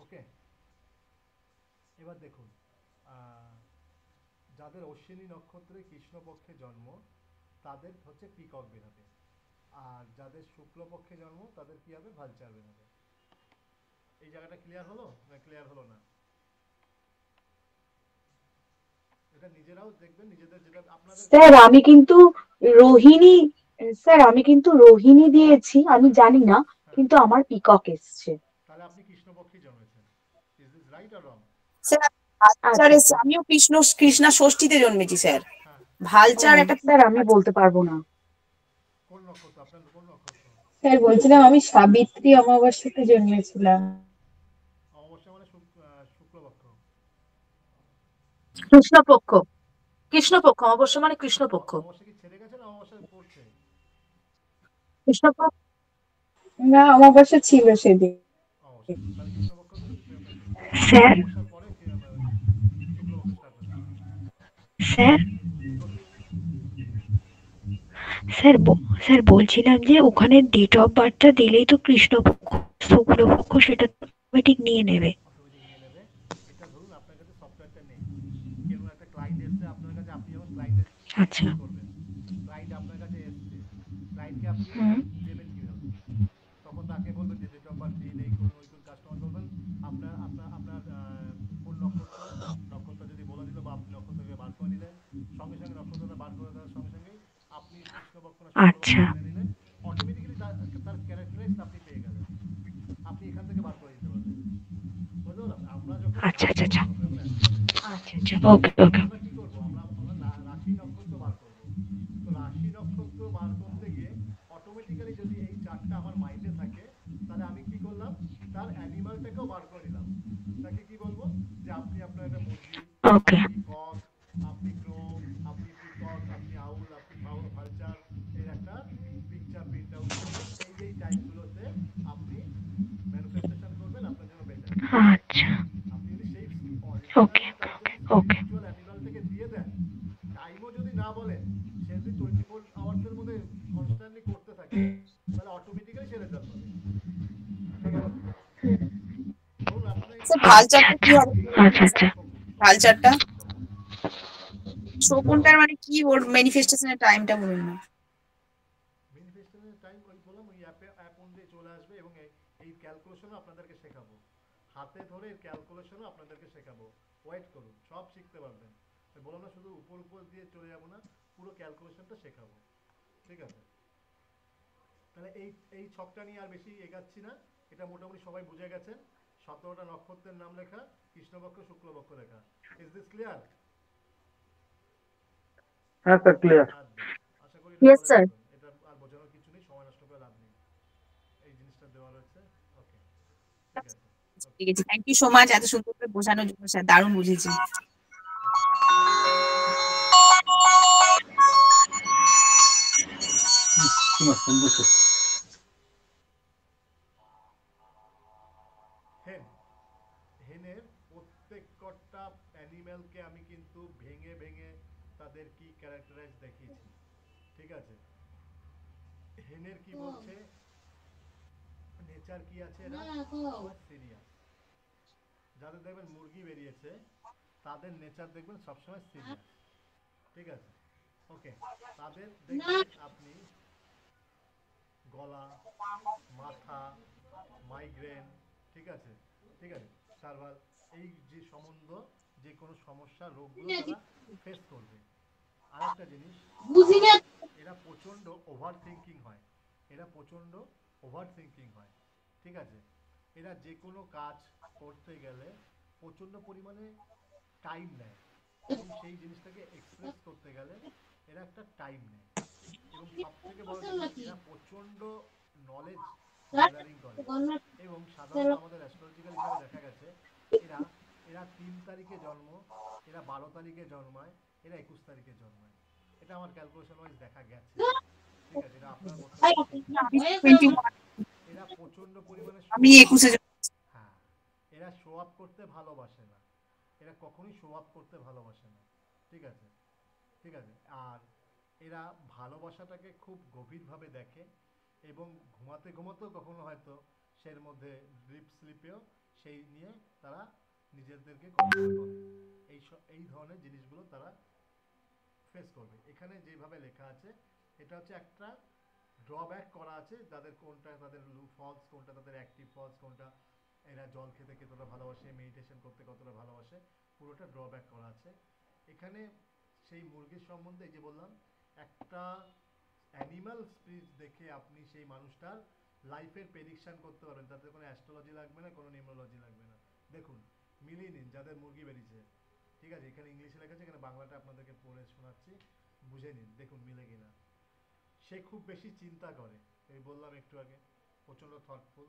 ওকে। এবার দেখুন, যাদের অশ্বিনী নক্ষত্রে কৃষ্ণপক্ষে জন্ম তাদের হচ্ছে পিকক বেরোবে, আর যাদের শুক্লপক্ষে জন্ম তাদের কি হবে, ভালচার বেরোবে। এই জায়গাটা ক্লিয়ার হলো না ক্লিয়ার হলো না? এটা নিজেরাও দেখবেন, নিজেদের যেটা আপনাদের। স্যার আমি কিন্তু রোহিণী দিয়েছি, আমি জানি না, কিন্তু আমার পিকক এসছে। তাহলে আপনি কৃষ্ণপক্ষে জন্মেছেন। Is this right or wrong? Sir vulture এসছে, আমিও কৃষ্ণা ষষ্ঠীতে জন্মেছি স্যার। ভালচার একটা স্যার আমি বলতে পারবো না। কোন নক্ষত্র আপনার, কোন নক্ষত্র? স্যার বলছিলাম আমি সাবিত্রী অমাবস্যাতে জন্মেছিলাম। অমাবস্যা মানে শুক্লপক্ষ। কৃষ্ণপক্ষ, কৃষ্ণপক্ষ, অমাবস্যা মানে কৃষ্ণপক্ষ। অমাবস্যা কি ছেড়ে গেছে না অমাবস্যা পড়ছে? কৃষ্ণপক্ষ না, অমাবস্যা ছিল সেদিন। তাহলে কৃষ্ণপক্ষ স্যার পরে শুক্লপক্ষ স্টার্ট হচ্ছে। স্যার স্যার স্যার বলছিলাম যে ওখানে ডেট অফ বার্থটা দিলেই তো কৃষ্ণপক্ষ শুক্লপক্ষ সেটা অটোমেটিক নিয়ে নেবে। এটা ধরুন আপনার কাছে সফটওয়্যারটা নেই, কেন একটা ক্লায়েন্ট এসেছে আপনার কাছে, আপনি যখন ক্লায়েন্টের আচ্ছা করবেন, ক্লায়েন্ট আপনার কাছে এসেছে, ক্লায়েন্টকে আপনি দেবেন কিভাবে? তখন তাকে বলবেন যে ডেট অফ বার্থ দিন, এই করুন ওই করুন, কাস্টমার বলবেন আপনার আপনার আপনার কোন নক্ষত্র যদি বলে দিল বা আপনি নক্ষত্রকে বার করে নিলেন, সঙ্গে সঙ্গে নক্ষত্রটা বার করে দেওয়ার সঙ্গে সঙ্গেই আপনি কৃষ্ণপক্ষ না শুক্লপক্ষ জেনে নিলেন, অটোমেটিক্যালি তার ক্যারেক্টারাইজ আপনি পেয়ে গেলেন, আপনি এখান থেকে বার করে দিতে পারবেন। বুঝতে পারলাম? আমরা যখন আচ্ছা আচ্ছা আচ্ছা আচ্ছা ওকে ওকে। আমরা কি করবো, আমরা রাশি নক্ষত্র বার করবো। তো রাশি নক্ষত্র বার করতে গিয়ে অটোমেটিক্যালি যদি এই চারটা আমার মাইন্ডে থাকে, তাহলে আমি কি করলাম, তার অ্যানিমালটাকেও বার করে নিলাম। তাকে কি বলবো, যে আপনি আপনার একটা মুরগি, ওকে আপনি কক, আপনি ক্রো, আপনি পিকক, আপনি আউল, আপনি ভালচার, এর একটা পিকচার প্রিন্ট আউট করবেন। এই টাইমগুলোতে আপনি ম্যানিফেস্টেশন করবেন, আপনার জন্য বেটার। আচ্ছা আপনি যদি সেই ওকে অরিজিনালি তার যদি ওকে স্পিরিচুয়াল অ্যানিমালটাকে দিয়ে দেন, টাইমও যদি না বলেন, সে যদি 24 আওয়ার্সের মধ্যে কনস্ট্যান্টলি করতে থাকে, তাহলে অটোমেটিক্যালি সে রেজাল্ট পাবে। ঠিক আছে, ধরুন আপনার স্যার ভালচারটা কি হবে? আচ্ছা আচ্ছা ভালচারটা শকুনটার মানে কি, ওর ম্যানিফেস্টেশনের টাইমটা বলুন না। ম্যানিফেস্টেশনের টাইম ওই বললাম, ওই অ্যাপ অনুযায়ী চলে আসবে, এবং এই ক্যালকুলেশনও আপনাদেরকে শেখাবো, হাতে ধরে এর ক্যালকুলেশনও আপনাদেরকে শেখাবো। ওয়েট করুন, সব শিখতে পারবেন। আমি বললাম না শুধু উপর উপর দিয়ে চলে যাবো না, পুরো ক্যালকুলেশনটা শেখাবো। ঠিক আছে, তাহলে এই ছকটা নিয়ে আর বেশি এগাচ্ছি না, এটা মোটামুটি সবাই বুঝে গেছেন। 17টা নক্ষত্রের নাম লেখা, কৃষ্ণপক্ষ শুক্লপক্ষ লেখা। Is this clear? হ্যাঁ স্যার, ক্লিয়ার। আশা করি ইয়েস এটা স্যার। এটা আর বোঝানোর কিছু নেই, সময় নষ্ট করে লাভ নেই, এই জিনিসটা দেওয়া রয়েছে। ওকে, ঠিক আছে। ঠিক আছে, থ্যাংক ইউ সো মাচ এত সুন্দর করে বোঝানোর জন্য স্যার, দারুণ বুঝেছি। হেনের প্রত্যেক কটা অ্যানিম্যালকে আমি কিন্তু ভেঙে ভেঙে তাদের কি ক্যারেক্টারাইজ দেখিয়েছি। ঠিক আছে, হেনের কি বলছে, নেচার কি আছে, এরা সিরিয়াস। যাদের দেখবেন মুরগি বেরিয়েছে, তাদের নেচার দেখবেন সবসময় সিরিয়াস। ঠিক আছে, ওকে, তাদের দেখবেন আপনি গলা, মাথা, মাইগ্রেন, ঠিক আছে, ঠিক আছে, সার্ভার, এই যে সম্বন্ধ যে কোনো সমস্যা রোগগুলো তারা ফেস করবে। আরেকটা জিনিস, এরা প্রচণ্ড ওভার থিঙ্কিং হয়, এরা প্রচণ্ড ওভার থিঙ্কিং হয়। ঠিক আছে, এরা যে কোনো কাজ করতে গেলে প্রচণ্ড পরিমাণে টাইম নেয়, এবং সেই জিনিসটাকে এক্সপ্রেস করতে গেলে এরা একটা টাইম নেয়। এবং সব থেকে বড় জিনিস, এরা প্রচণ্ড নলেজ গ্যাদারিং করে। এবং সাধারণত আমাদের অ্যাস্ট্রোলজিক্যাল হিসাবে দেখা গেছে, এরা এরা 3 তারিখে জন্ম, এরা 12 তারিখে জন্মায়, এরা 21 তারিখে জন্মায়। এটা আমার ক্যালকুলেশন ওয়াইজ দেখা গেছে। ঠিক আছে, এটা আপনার মতো এরা প্রচণ্ড পরিমাণে আমি 21-এ হ্যাঁ, এরা শো আপ করতে ভালোবাসে না, এরা কখনোই শো আপ করতে ভালোবাসে না। ঠিক আছে, ঠিক আছে, আর এরা ভালোবাসাটাকে খুব গভীরভাবে দেখে, এবং ঘুমাতে ঘুমাতেও কখনো হয়তো সের মধ্যে ড্রিপ স্লিপেও সেই নিয়ে তারা নিজেদেরকে কল্পনা করে। এই ধরনের জিনিসগুলো তারা ফেস করবে। এখানে যেভাবে লেখা আছে, এটা হচ্ছে একটা ড্রব্যাক করা আছে, তাদের কোনটা তাদের ফলস, কোনটা তাদের অ্যাক্টিভ ফলস, কোনটা এরা জল খেতে কতটা ভালোবাসে, মেডিটেশন করতে কতটা ভালোবাসে, পুরোটা ড্রব্যাক করা আছে এখানে। সেই মুরগির সম্বন্ধে এই যে বললাম, একটা অ্যানিমাল স্পিচ দেখে আপনি সেই মানুষটার লাইফের প্রেডিকশন করতে পারবেন, তাতে কোনো অ্যাস্ট্রোলজি লাগবে না, কোনো নিউমোলজি লাগবে না। দেখুন, মিলিয়ে নিন যাদের মুরগি বেরিয়েছে। ঠিক আছে, এখানে ইংলিশে লেখা আছে, এখানে বাংলাটা আপনাদেরকে পড়ে শোনাচ্ছি, বুঝে নিন, দেখুন মিলে কিনা। সে খুব বেশি চিন্তা করে, এই বললাম একটু আগে, প্রচণ্ড থটফুল।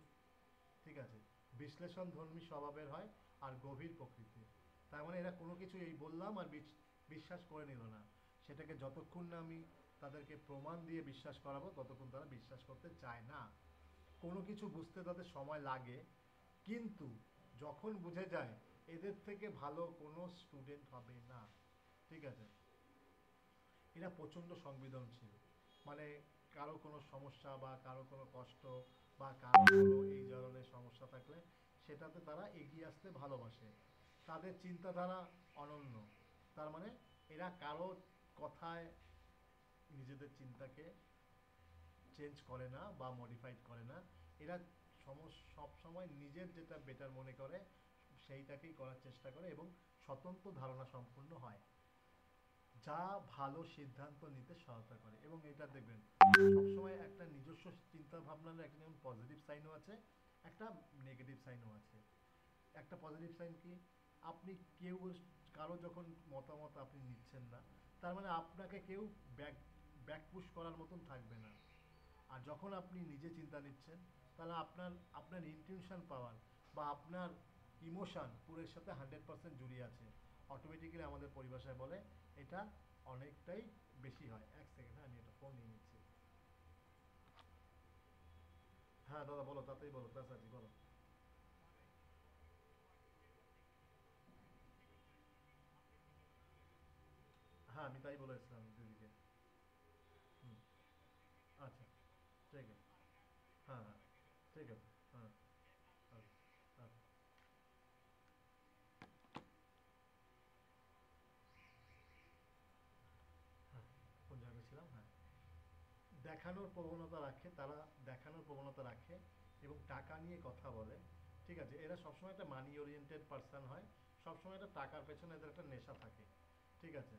ঠিক আছে, বিশ্লেষণধর্মী স্বভাবের হয়, আর গভীর প্রকৃতির। তার মানে এরা কোনো কিছু এই বললাম আর বিশ্বাস করে নিল না, সেটাকে যতক্ষণ না আমি তাদেরকে প্রমাণ দিয়ে বিশ্বাস করাবো, ততক্ষণ তারা বিশ্বাস করতে চায় না। কোনো কিছু বুঝতে তাদের সময় লাগে, কিন্তু যখন বুঝে যায় এদের থেকে ভালো কোনো স্টুডেন্ট হবে না। ঠিক আছে, এরা প্রচণ্ড সংবেদনশীল, মানে কারো কোনো সমস্যা বা কারো কোনো কষ্ট বা কারো কোনো এই ধরনের সমস্যা থাকলে সেটাতে তারা এগিয়ে আসতে ভালোবাসে। তাদের চিন্তাধারা অনন্য, তার মানে এরা কারো কথায় নিজেদের চিন্তাকে চেঞ্জ করে না বা মডিফাইড করে না। এরা সব সময় নিজের যেটা বেটার মনে করে সেইটাকেই করার চেষ্টা করে, এবং স্বতন্ত্র ধারণা সম্পূর্ণ হয়, যা ভালো সিদ্ধান্ত নিতে সহায়তা করে। এবং এটা দেখবেন সবসময় একটা নিজস্ব চিন্তা ভাবনার একটা যেমন পজিটিভ সাইনও আছে, একটা নেগেটিভ সাইনও আছে। একটা পজিটিভ সাইন কি, আপনি কারো যখন মতামত আপনি নিচ্ছেন না, তার মানে আপনাকে কেউ ব্যাক পুশ করার মতন থাকবে না। আর যখন আপনি নিজে চিন্তা নিচ্ছেন, তাহলে আপনার আপনার ইনটিউশন পাওয়ার বা আপনার ইমোশন পুরের সাথে 100% জড়িয়ে আছে। অটোমেটিক্যালি আমাদের পরিভাষায় বলে এটা অনেকটাই বেশি হয়। এক সেকেন্ড, হ্যাঁ আমি একটা ফোন নিয়ে নিচ্ছি। হ্যাঁ দাদা বলো, তাতেই বলো, তাড়াতাড়ি বলো। হ্যাঁ আমি তাই বলেছিলাম দিদিকে। হুম, আচ্ছা ঠিক আছে। হ্যাঁ হ্যাঁ ঠিক আছে। হ্যাঁ আচ্ছা আচ্ছা। হ্যাঁ কোন জায়গায় ছিলাম? হ্যাঁ, দেখানোর প্রবণতা রাখে তারা, দেখানোর প্রবণতা রাখে এবং টাকা নিয়ে কথা বলে। ঠিক আছে, এরা সবসময় একটা মানি ওরিয়েন্টেড পার্সন হয়, সবসময় একটা টাকার পেছনে এদের একটা নেশা থাকে। ঠিক আছে,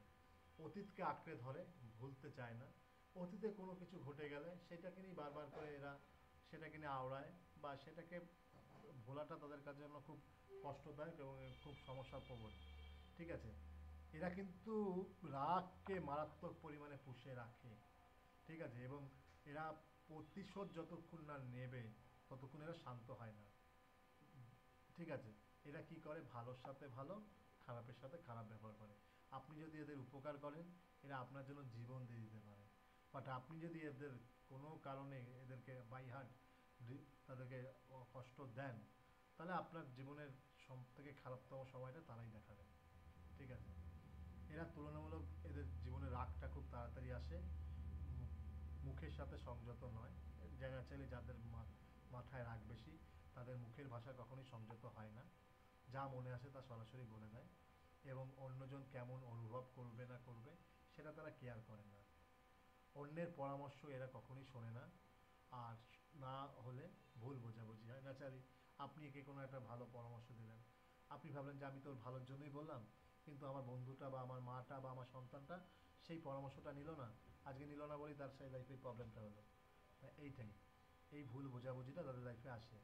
অতীতকে আঁকড়ে ধরে, ভুলতে চায় না। অতীতে কোনো কিছু ঘটে গেলে সেটাকে নিয়ে বারবার করে এরা সেটাকে নিয়ে আওড়ায়, বা সেটাকে ভোলাটা তাদের কাছে জন্য খুব কষ্টদায়ক এবং খুব সমস্যাপ্রবণ। ঠিক আছে, এরা কিন্তু রাগকে মারাত্মক পরিমাণে পুষে রাখে। ঠিক আছে, এবং এরা প্রতিশোধ যতক্ষণ না নেবে ততক্ষণ এরা শান্ত হয় না। ঠিক আছে, এরা কি করে, ভালোর সাথে ভালো, খারাপের সাথে খারাপ ব্যবহার করে। আপনি যদি এদের উপকার করেন, এরা আপনার জন্য জীবন দিয়ে দিতে পারে। বাট আপনি যদি এদের কোনো কারণে এদেরকে বাই হার্ট তাদেরকে কষ্ট দেন, তাহলে আপনার জীবনের সব থেকে খারাপতম সময়টা তারাই দেখাবে। ঠিক আছে, এরা তুলনামূলক এদের জীবনে রাগটা খুব তাড়াতাড়ি আসে, মুখের সাথে সংযত নয়। ন্যাচারালি যাদের মাথায় রাগ বেশি তাদের মুখের ভাষা কখনোই সংযত হয় না, যা মনে আসে তা সরাসরি বলে দেয়, এবং অন্যজন কেমন অনুভব করবে না করবে সেটা তারা কেয়ার করে না। অন্যের পরামর্শ এরা কখনোই শোনে না, আর না হলে ভুল বোঝাবুঝি হয়। ন্যাচারালি আপনি একে কোনো একটা ভালো পরামর্শ দিলেন, আপনি ভাবলেন যে আমি তোর ভালোর জন্যই বললাম, কিন্তু আমার বন্ধুটা বা আমার মাটা বা আমার সন্তানটা সেই পরামর্শটা নিল না, আজকে নিল না বলেই তার সেই লাইফে প্রবলেমটা হলো। এইটাই, এই ভুল বোঝাবুঝিটা তাদের লাইফে আসে।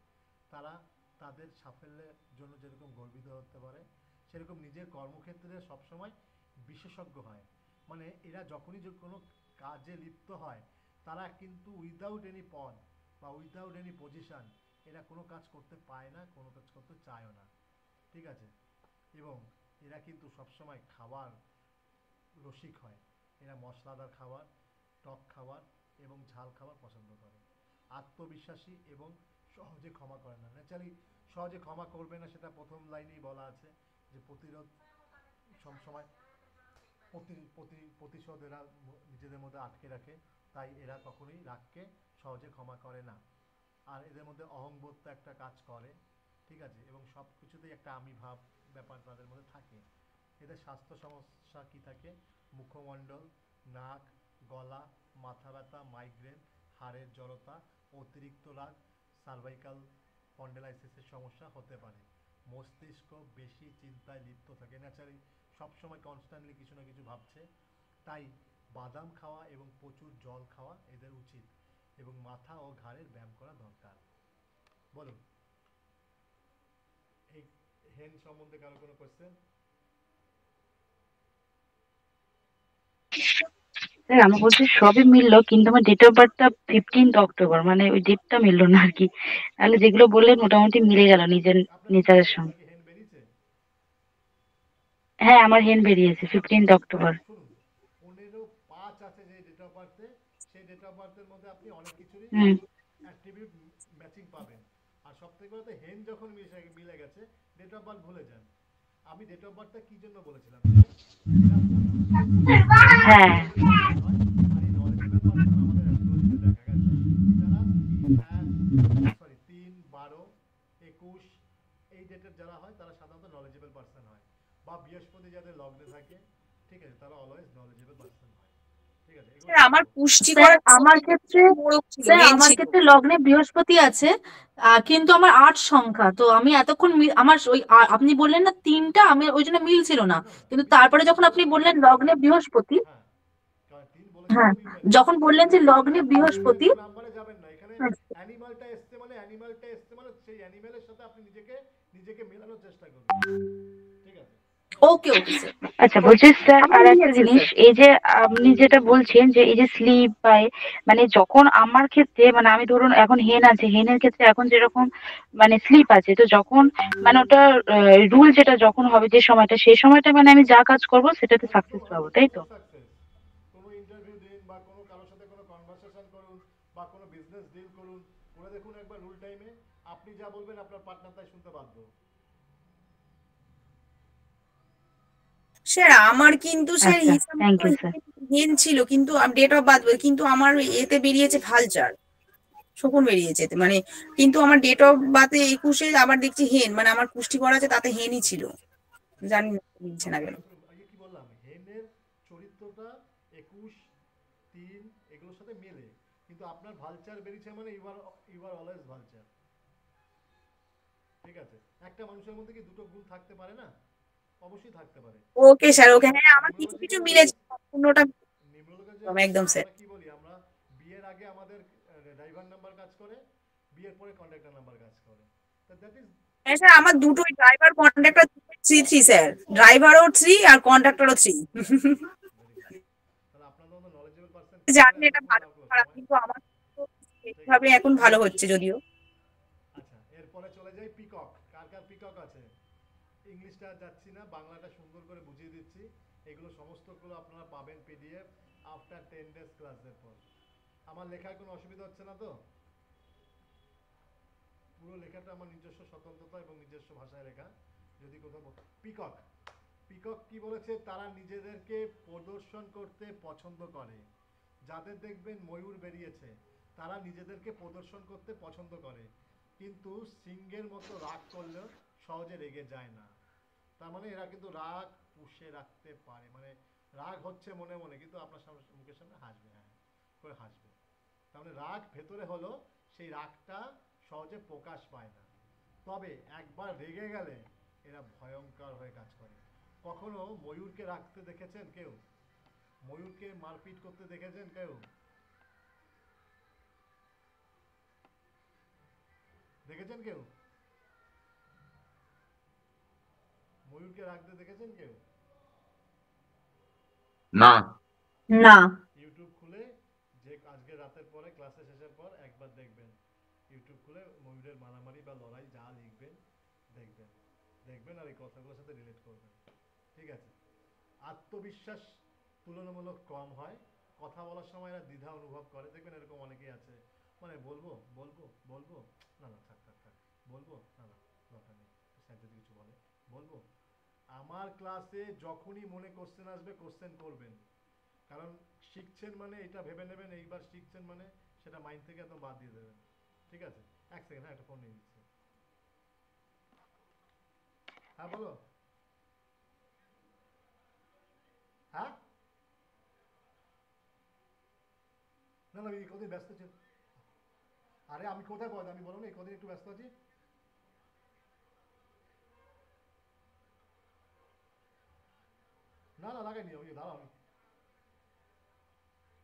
তারা তাদের সাফল্যের জন্য যেরকম গর্বিত হতে পারে, সেরকম নিজের কর্মক্ষেত্রে সবসময় বিশেষজ্ঞ হয়। মানে এরা যখনই যে কোনো কাজে লিপ্ত হয়, তারা কিন্তু উইদাউট এনি পদ বা উইদাউট এনি পজিশন এরা কোনো কাজ করতে পায় না, কোনো কাজ করতে চায়ও না। ঠিক আছে, এবং এরা কিন্তু সবসময় খাবার রসিক হয়। এরা মশলাদার খাবার, টক খাবার এবং ঝাল খাবার পছন্দ করে। আত্মবিশ্বাসী এবং সহজে ক্ষমা করে না। ন্যাচারালি সহজে ক্ষমা করবে না, সেটা প্রথম লাইনেই বলা আছে যে প্রতিরোধ সবসময় প্রতিশোধ এরা নিজেদের মধ্যে আটকে রাখে, তাই এরা কখনোই রাগকে সহজে ক্ষমা করে না। আর এদের মধ্যে অহংবোধটা একটা কাজ করে। ঠিক আছে, এবং সব কিছুতেই একটা আমি ভাব ব্যাপার তাদের মধ্যে থাকে। এদের স্বাস্থ্য সমস্যা কি থাকে, মুখমণ্ডল, নাক, গলা, মাথা ব্যথা, মাইগ্রেন, হাড়ের জড়তা, অতিরিক্ত রাগ, সার্ভাইকাল স্পন্ডেলাইসিসের সমস্যা হতে পারে। মস্তিষ্ক বেশি চিন্তায় লিপ্ত থাকে, ন্যাচারালি সবসময় কনস্ট্যান্টলি কিছু না কিছু ভাবছে। তাই বাদাম খাওয়া এবং প্রচুর জল খাওয়া এদের উচিত, এবং মাথা ও ঘাড়ের ব্যায়াম করা দরকার। বলুন, এই হেন সম্বন্ধে কারো কোনো কোয়েশ্চেন? স্যার আমি বলছি সবই মিললো, কিন্তু আমার ডেট অফ বার্থটা 15th অক্টোবর, মানে ওই ডেটটা মিললো না আর কি। তাহলে যেগুলো বললেন মোটামুটি মিলে গেল নিজের নেচারের সঙ্গে। আপনার কি হেন বেরিয়েছে? হ্যাঁ আমার হেন বেরিয়েছে 15th অক্টোবর। শুনুন, 15/5 আছে যে ডেট অফ বার্থে, সেই ডেট অফ বার্থের মধ্যে আপনি অনেক কিছুরই হুম। অ্যাট্রিবিউট ম্যাচিং পাবেন। আর সব থেকে বড় হেন যখন মিলে গেছে, ডেট অফ বার্থ ভুলে যান। আমি ডেট অফ বার্থটা কি জন্য বলেছিলাম, হ্যাঁ সরি 3/12/21 এই ডেটের যারা হয় তারা সাধারণত নলেজেবল পার্সন হয়, বা বৃহস্পতি যাদের লগ্নে থাকে, ঠিক আছে, তারা অলওয়েজ নলেজেবল পার্সন হয়। ঠিক আছে, এগুলো স্যার আমার পুষ্টি স্যার করার আমার ক্ষেত্রে মোড়ক ছিল, স্যার হেন আমার ছিল। ক্ষেত্রে লগ্নে বৃহস্পতি আছে, কিন্তু আমার 8 সংখ্যা। তো আমি এতক্ষণ আমার ওই আপনি বললেন না 3টা, আমি ওই জন্য মিল ছিল না। কিন্তু তারপরে যখন আপনি বললেন লগ্নে বৃহস্পতি, হ্যাঁ, কারণ 3 বলেছেন হ্যাঁ তো মিল যখন বললেন যে লগ্নে বৃহস্পতি, নাম্বারে যাবেন না। এখানে অ্যানিমালটা এসছে মানে সেই অ্যানিমেলের সাথে আপনি নিজেকে মেলানোর চেষ্টা করুন। ঠিক আছে, ওকে ওকে স্যার। আচ্ছা বলছি স্যার আমার আর একটা নিয়েছে জিনিস, স্যার। এই যে আপনি যেটা বলছেন যে এই যে স্লিপ পায়, মানে যখন আমার ক্ষেত্রে মানে আমি ধরুন এখন হেন আছে, হেনের ক্ষেত্রে এখন যেরকম মানে স্লিপ আছে, তো যখন মানে ওটা রুল যেটা যখন হবে যে সময়টা, সেই সময়টা মানে আমি যা কাজ করব সেটাতে সাকসেস পাবো, তাই তো? কোনো ইন্টারভিউ দিন বা কোনো কারোর সাথে কোনো কনভারসেশন করুন বা কোনো বিজনেস ডিল করুন, করে দেখুন একবার রুল টাইমে আপনি যা বলবেন আপনার পার্টনার তাই শুনতে বাধ্য। স্যার আমার কিন্তু স্যার আচ্ছা, হিসাব থ্যাংক মতো ইউ স্যার। হেন ছিল, কিন্তু ডেট অফ বার্থ কিন্তু আমার এতে বেরিয়েছে ভালচার, শকুন বেরিয়েছে এতে, মানে কিন্তু আমার ডেট অফ বার্থে 21-এ আবার দেখছি হেন, মানে আমার পুষ্টি করা আছে তাতে হেনই ছিল, জানি না মিলছে না কেন। কি বললাম, হেনের চরিত্রটা 21, 3 এগুলোর সাথে মেলে, কিন্তু আপনার ভালচার বেরিয়েছে মানে ইউ আর অলওয়েজ ভালচার। ঠিক আছে, একটা মানুষের মধ্যে কি দুটো গুণ থাকতে পারে না? অবশ্যই থাকতে পারে। ওকে স্যার, ওকে, হ্যাঁ আমার কিছু কিছু মিলেছে, সম্পূর্ণটা একদম স্যার। কি বলি আমরা, বিয়ের আগে আমাদের ড্রাইভার নাম্বার কাজ করে, বিয়ের পরে কন্ট্রাক্টর নাম্বার কাজ করে। দ্যাট ইজ হ্যাঁ স্যার, আমার দুটোই ড্রাইভার কন্ট্রাক্টর 3 স্যার, ড্রাইভারও 3 আর কন্ট্রাক্টরও 3। তাহলে আপনার মতো নলেজেবল পারসন জানি এটা ভালো খারাপ, কিন্তু আমার এইভাবে এখন ভালো হচ্ছে যদিও। আচ্ছা, এরপরে চলে যাই পিকক। কার কার পিকক আছে? ইংলিশটা যাচ্ছি না, বাংলাটা সুন্দর করে বুঝিয়ে দিচ্ছি। এগুলো সমস্তগুলো আপনারা পাবেন পিডিএফ আফটার 10 ডেজ ক্লাসের পর। আমার লেখায় কোনো অসুবিধা হচ্ছে না তো? পুরো লেখাটা আমার নিজস্ব স্বতন্ত্রতা এবং নিজস্ব ভাষায় লেখা। যদি কোথাও পিকক, পিকক কি বলেছে, তারা নিজেদেরকে প্রদর্শন করতে পছন্দ করে। যাদের দেখবেন ময়ূর বেরিয়েছে তারা নিজেদেরকে প্রদর্শন করতে পছন্দ করে, কিন্তু সিংহের মতো রাগ করলেও সহজে রেগে যায় না। তার মানে এরা কিন্তু রাগ পুষে রাখতে পারে, মানে রাগ হচ্ছে মনে মনে, কিন্তু আপনার সামনে মুখের সামনে হাসবে, হ্যাঁ করে হাসবে। তার মানে রাগ ভেতরে হলো, সেই রাগটা সহজে প্রকাশ পায় না। তবে একবার রেগে গেলে এরা ভয়ঙ্কর হয়ে কাজ করে। কখনো ময়ূরকে রাখতে দেখেছেন কেউ? ময়ূরকে মারপিট করতে দেখেছেন কেউ? দেখেছেন কেউ? ময়ূরকে রাখতে দেখেছেন কেউ? না। না। ইউটিউব খুলে যে আজকে রাতের পরে ক্লাসে শেষের পর একবার দেখবেন, ইউটিউব খুলে ময়ূরের মারামারি বা লড়াই যা লিখবেন দেখবেন, দেখবেন আর এই কথাগুলোর সাথে রিলেট করবেন। ঠিক আছে, আত্মবিশ্বাস তুলনামূলক কম হয়, কথা বলার সময় এরা দ্বিধা অনুভব করে। দেখবেন এরকম অনেকেই আছে, মানে বলবো বলবো বলবো, না না থাক থাক থাক, বলবো না না দরকার নেই, স্যার যদি কিছু বলে বলবো। আমার ক্লাসে যখনই মনে কোশ্চেন আসবে কোশ্চেন করবেন, কারণ শিখছেন মানে এটা ভেবে নেবেন এইবার শিখছেন মানে সেটা মাইন্ড থেকে একদম বাদ দিয়ে দেবেন। ঠিক আছে, এক সেকেন্ড, হ্যাঁ একটা ফোন নিয়ে নিচ্ছি। হ্যাঁ বলো। হ্যাঁ না না, আমি কদিন ব্যস্ত ছিল। আরে আমি কোথায় বল, আমি বলো না এই কদিন একটু ব্যস্ত আছি। না না লাগাইনি, ওই দাঁড়াও আমি,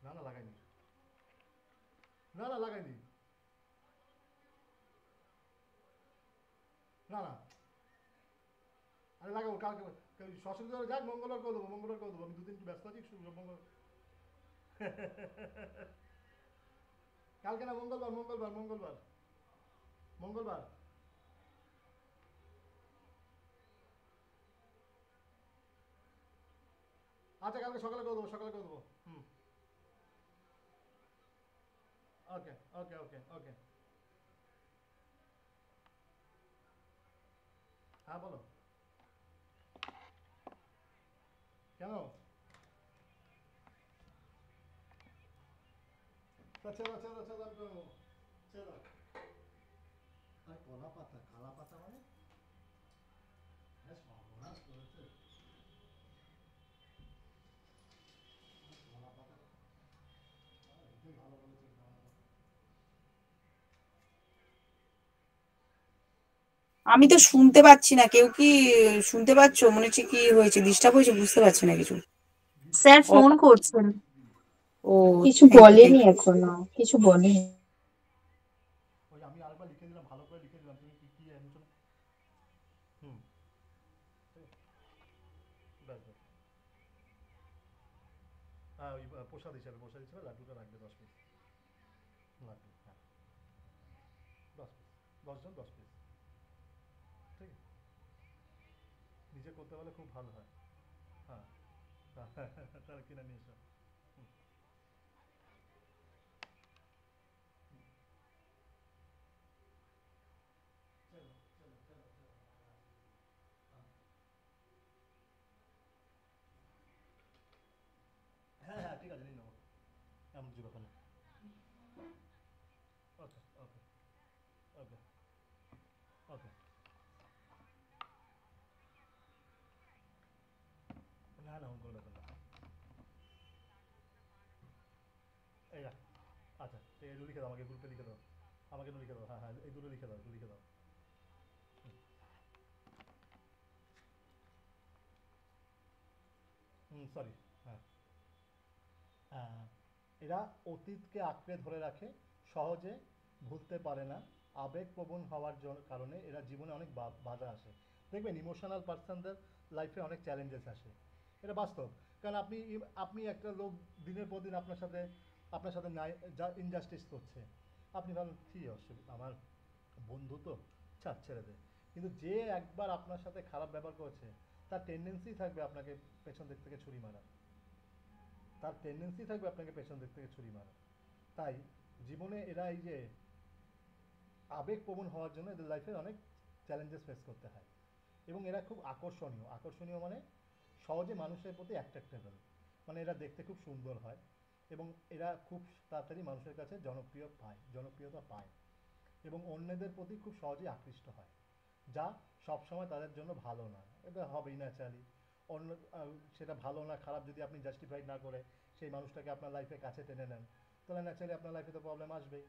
না না লাগাইনি, না না লাগাইনি, না না আরে লাগাবো কালকে, সরস্বতী পুজো যাক, মঙ্গলবার করে দেবো, মঙ্গলবার করে দেবো, আমি দুদিন একটু ব্যস্ত আছি, মঙ্গল কালকে না, মঙ্গলবার মঙ্গলবার মঙ্গলবার মঙ্গলবার। আচ্ছা কালকে সকালে করে দেবো, সকালে করে দেবো। হুম, ওকে ওকে ওকে ওকে। হ্যাঁ বলো। কেন? ছেড়ো ছেড়ো ছেড়ো, আমি করবো, ছেড়ো। আর কলা পাতা, কালা পাতা মানে সর্বনাশ করেছে। কলা পাতা ভালো বলেছে, কলা পাতা। আমি তো শুনতে পাচ্ছি না, কেউ কি শুনতে পাচ্ছো? মনে হচ্ছে কি হয়েছে, ডিস্টার্ব হয়েছে, বুঝতে পারছি না কিছু। স্যার ফোন করছেন। ও কিছু বলেনি এখনো, কিছু বলেনি। ওই আমি আরেকবার লিখে দিলাম, ভালো করে লিখে দিলাম, তুমি কি কি অ্যান্সার। হুম আসবে। হ্যাঁ ওই প্রসাদ হিসাবে লাড্ডুটা রাখবে 10 পিস লাড্ডু। হ্যাঁ 10 পিস, 10 জন 10 পিস, ঠিক আছে? নিজে করতে পারলে খুব ভালো হয়। হ্যাঁ তাহলে কিনে নিয়ে এসো। হ্যাঁ হ্যাঁ ঠিক আছে নিয়ে নেবো, এমন কিছু ব্যাপার না। ওকে ওকে ওকে ওকে, না না কোনো ব্যাপার না। এই রাখ, আচ্ছা ঠিক আছে, লিখে দাও আমাকে, গ্রুপে লিখে দাও, আমাকে লিখে দাও। হ্যাঁ হ্যাঁ এই দুটো লিখে দাও, লিখে দাও। সরি, হ্যাঁ এরা অতীতকে আঁকড়ে ধরে রাখে, সহজে ভুলতে পারে না, আবেগপ্রবণ হওয়ার কারণে এরা জীবনে অনেক বাধা আসে। দেখবেন ইমোশনাল পার্সনদের লাইফে অনেক চ্যালেঞ্জেস আসে, এটা বাস্তব। কারণ আপনি একটা লোক দিনের পর দিন আপনার সাথে ইনজাস্টিস করছে, আপনি ভাবেন কী অসুবিধা, আমার বন্ধু তো ছেড়ে দে। কিন্তু যে একবার আপনার সাথে খারাপ ব্যবহার করেছে তার টেন্ডেন্সি থাকবে আপনাকে পেছন দিক থেকে ছুরি মারা, তাই জীবনে এরা এই যে আবেগপ্রবণ হওয়ার জন্য এদের লাইফে অনেক চ্যালেঞ্জেস ফেস করতে হয়। এবং এরা খুব আকর্ষণীয় মানে সহজে মানুষের প্রতি অ্যাট্রাক্টেবল, মানে এরা দেখতে খুব সুন্দর হয় এবং এরা খুব তাড়াতাড়ি মানুষের কাছে জনপ্রিয়তা পায় এবং অন্যদের প্রতি খুব সহজেই আকৃষ্ট হয়, যা সবসময় তাদের জন্য ভালো না। এটা হবেই ন্যাচারালি, সেটা ভালো না খারাপ যদি আপনি জাস্টিফাই না করে সেই মানুষটাকে আপনার লাইফে কাছে টেনে নেন, তাহলে ন্যাচারালি আপনার লাইফে তো প্রবলেম আসবেই।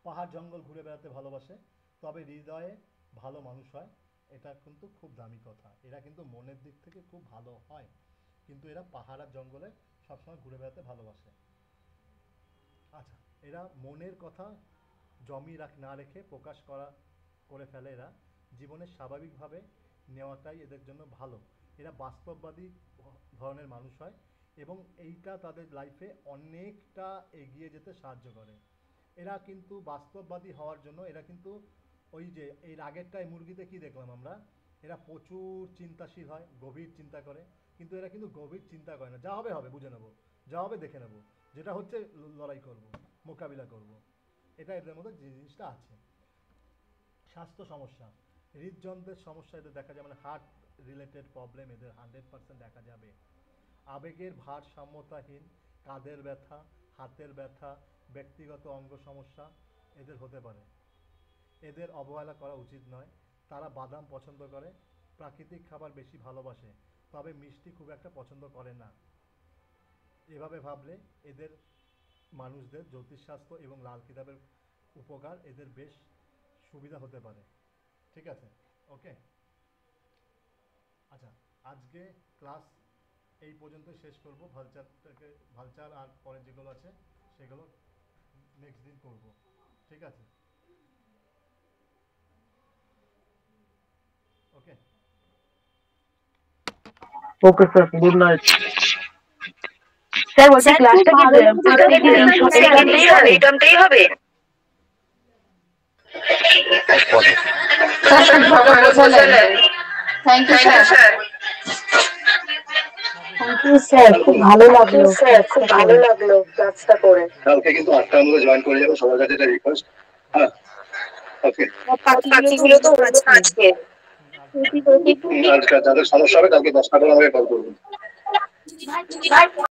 পাহাড় জঙ্গল ঘুরে বেড়াতে ভালোবাসে, তবে হৃদয়ে ভালো মানুষ হয়, এটা কিন্তু খুব দামি কথা। এরা কিন্তু মনের দিক থেকে খুব ভালো হয়, কিন্তু এরা পাহাড় আর জঙ্গলে সবসময় ঘুরে বেড়াতে ভালোবাসে। আচ্ছা, এরা মনের কথা না রেখে প্রকাশ করে ফেলে। এরা জীবনে স্বাভাবিকভাবে নেওয়াটাই এদের জন্য ভালো। এরা বাস্তববাদী ধরনের মানুষ হয় এবং এইটা তাদের লাইফে অনেকটা এগিয়ে যেতে সাহায্য করে। এরা কিন্তু বাস্তববাদী হওয়ার জন্য এরা কিন্তু ওই যে এর আগেরটায় মুরগিতে কি দেখলাম আমরা, এরা প্রচুর চিন্তাশীল হয়, গভীর চিন্তা করে, কিন্তু এরা কিন্তু গভীর চিন্তা করে না, যা হবে হবে বুঝে নেবো, যা হবে দেখে নেবো, যেটা হচ্ছে লড়াই করব, মোকাবিলা করব, এটা এদের মধ্যে জিনিসটা আছে। স্বাস্থ্য সমস্যা, হৃদযন্ত্রের সমস্যা এদের দেখা যায়, মানে হার্ট রিলেটেড প্রবলেম এদের 100% দেখা যাবে। আবেগের ভারসাম্যতাহীন, কাঁধের ব্যথা, হাতের ব্যথা, ব্যক্তিগত অঙ্গ সমস্যা এদের হতে পারে। এদের অবহেলা করা উচিত নয়। তারা বাদাম পছন্দ করে, প্রাকৃতিক খাবার বেশি ভালোবাসে, তবে মিষ্টি খুব একটা পছন্দ করে না। এভাবে ভাবলে এদের মানুষদের জ্যোতিষশাস্ত্র এবং লাল কিতাবের উপকার এদের বেশ সুবিধা হতে পারে। ঠিক আছে, ওকে। আচ্ছা, আজকে ক্লাস এই পর্যন্ত শেষ করব। ভালচার আর পরে যেগুলো আছে সেগুলো নেক্সট দিন করব, ঠিক আছে? Okay okay sir, good night. Sir বলছি ক্লাসটা কি এইটাই হবে? Thank you sir. Thank you sir, খুব ভালো লাগলো ক্লাসটা করে। কালকে কিন্তু 8টার মধ্যে জয়েন করে যাবো, সবার কাছে এটা রিকোয়েস্ট। হ্যাঁ ওকে, পাখিগুলো তো আজকে যাদের সমস্যা হবে কালকে 10টা করে আমাকে কল করবেন।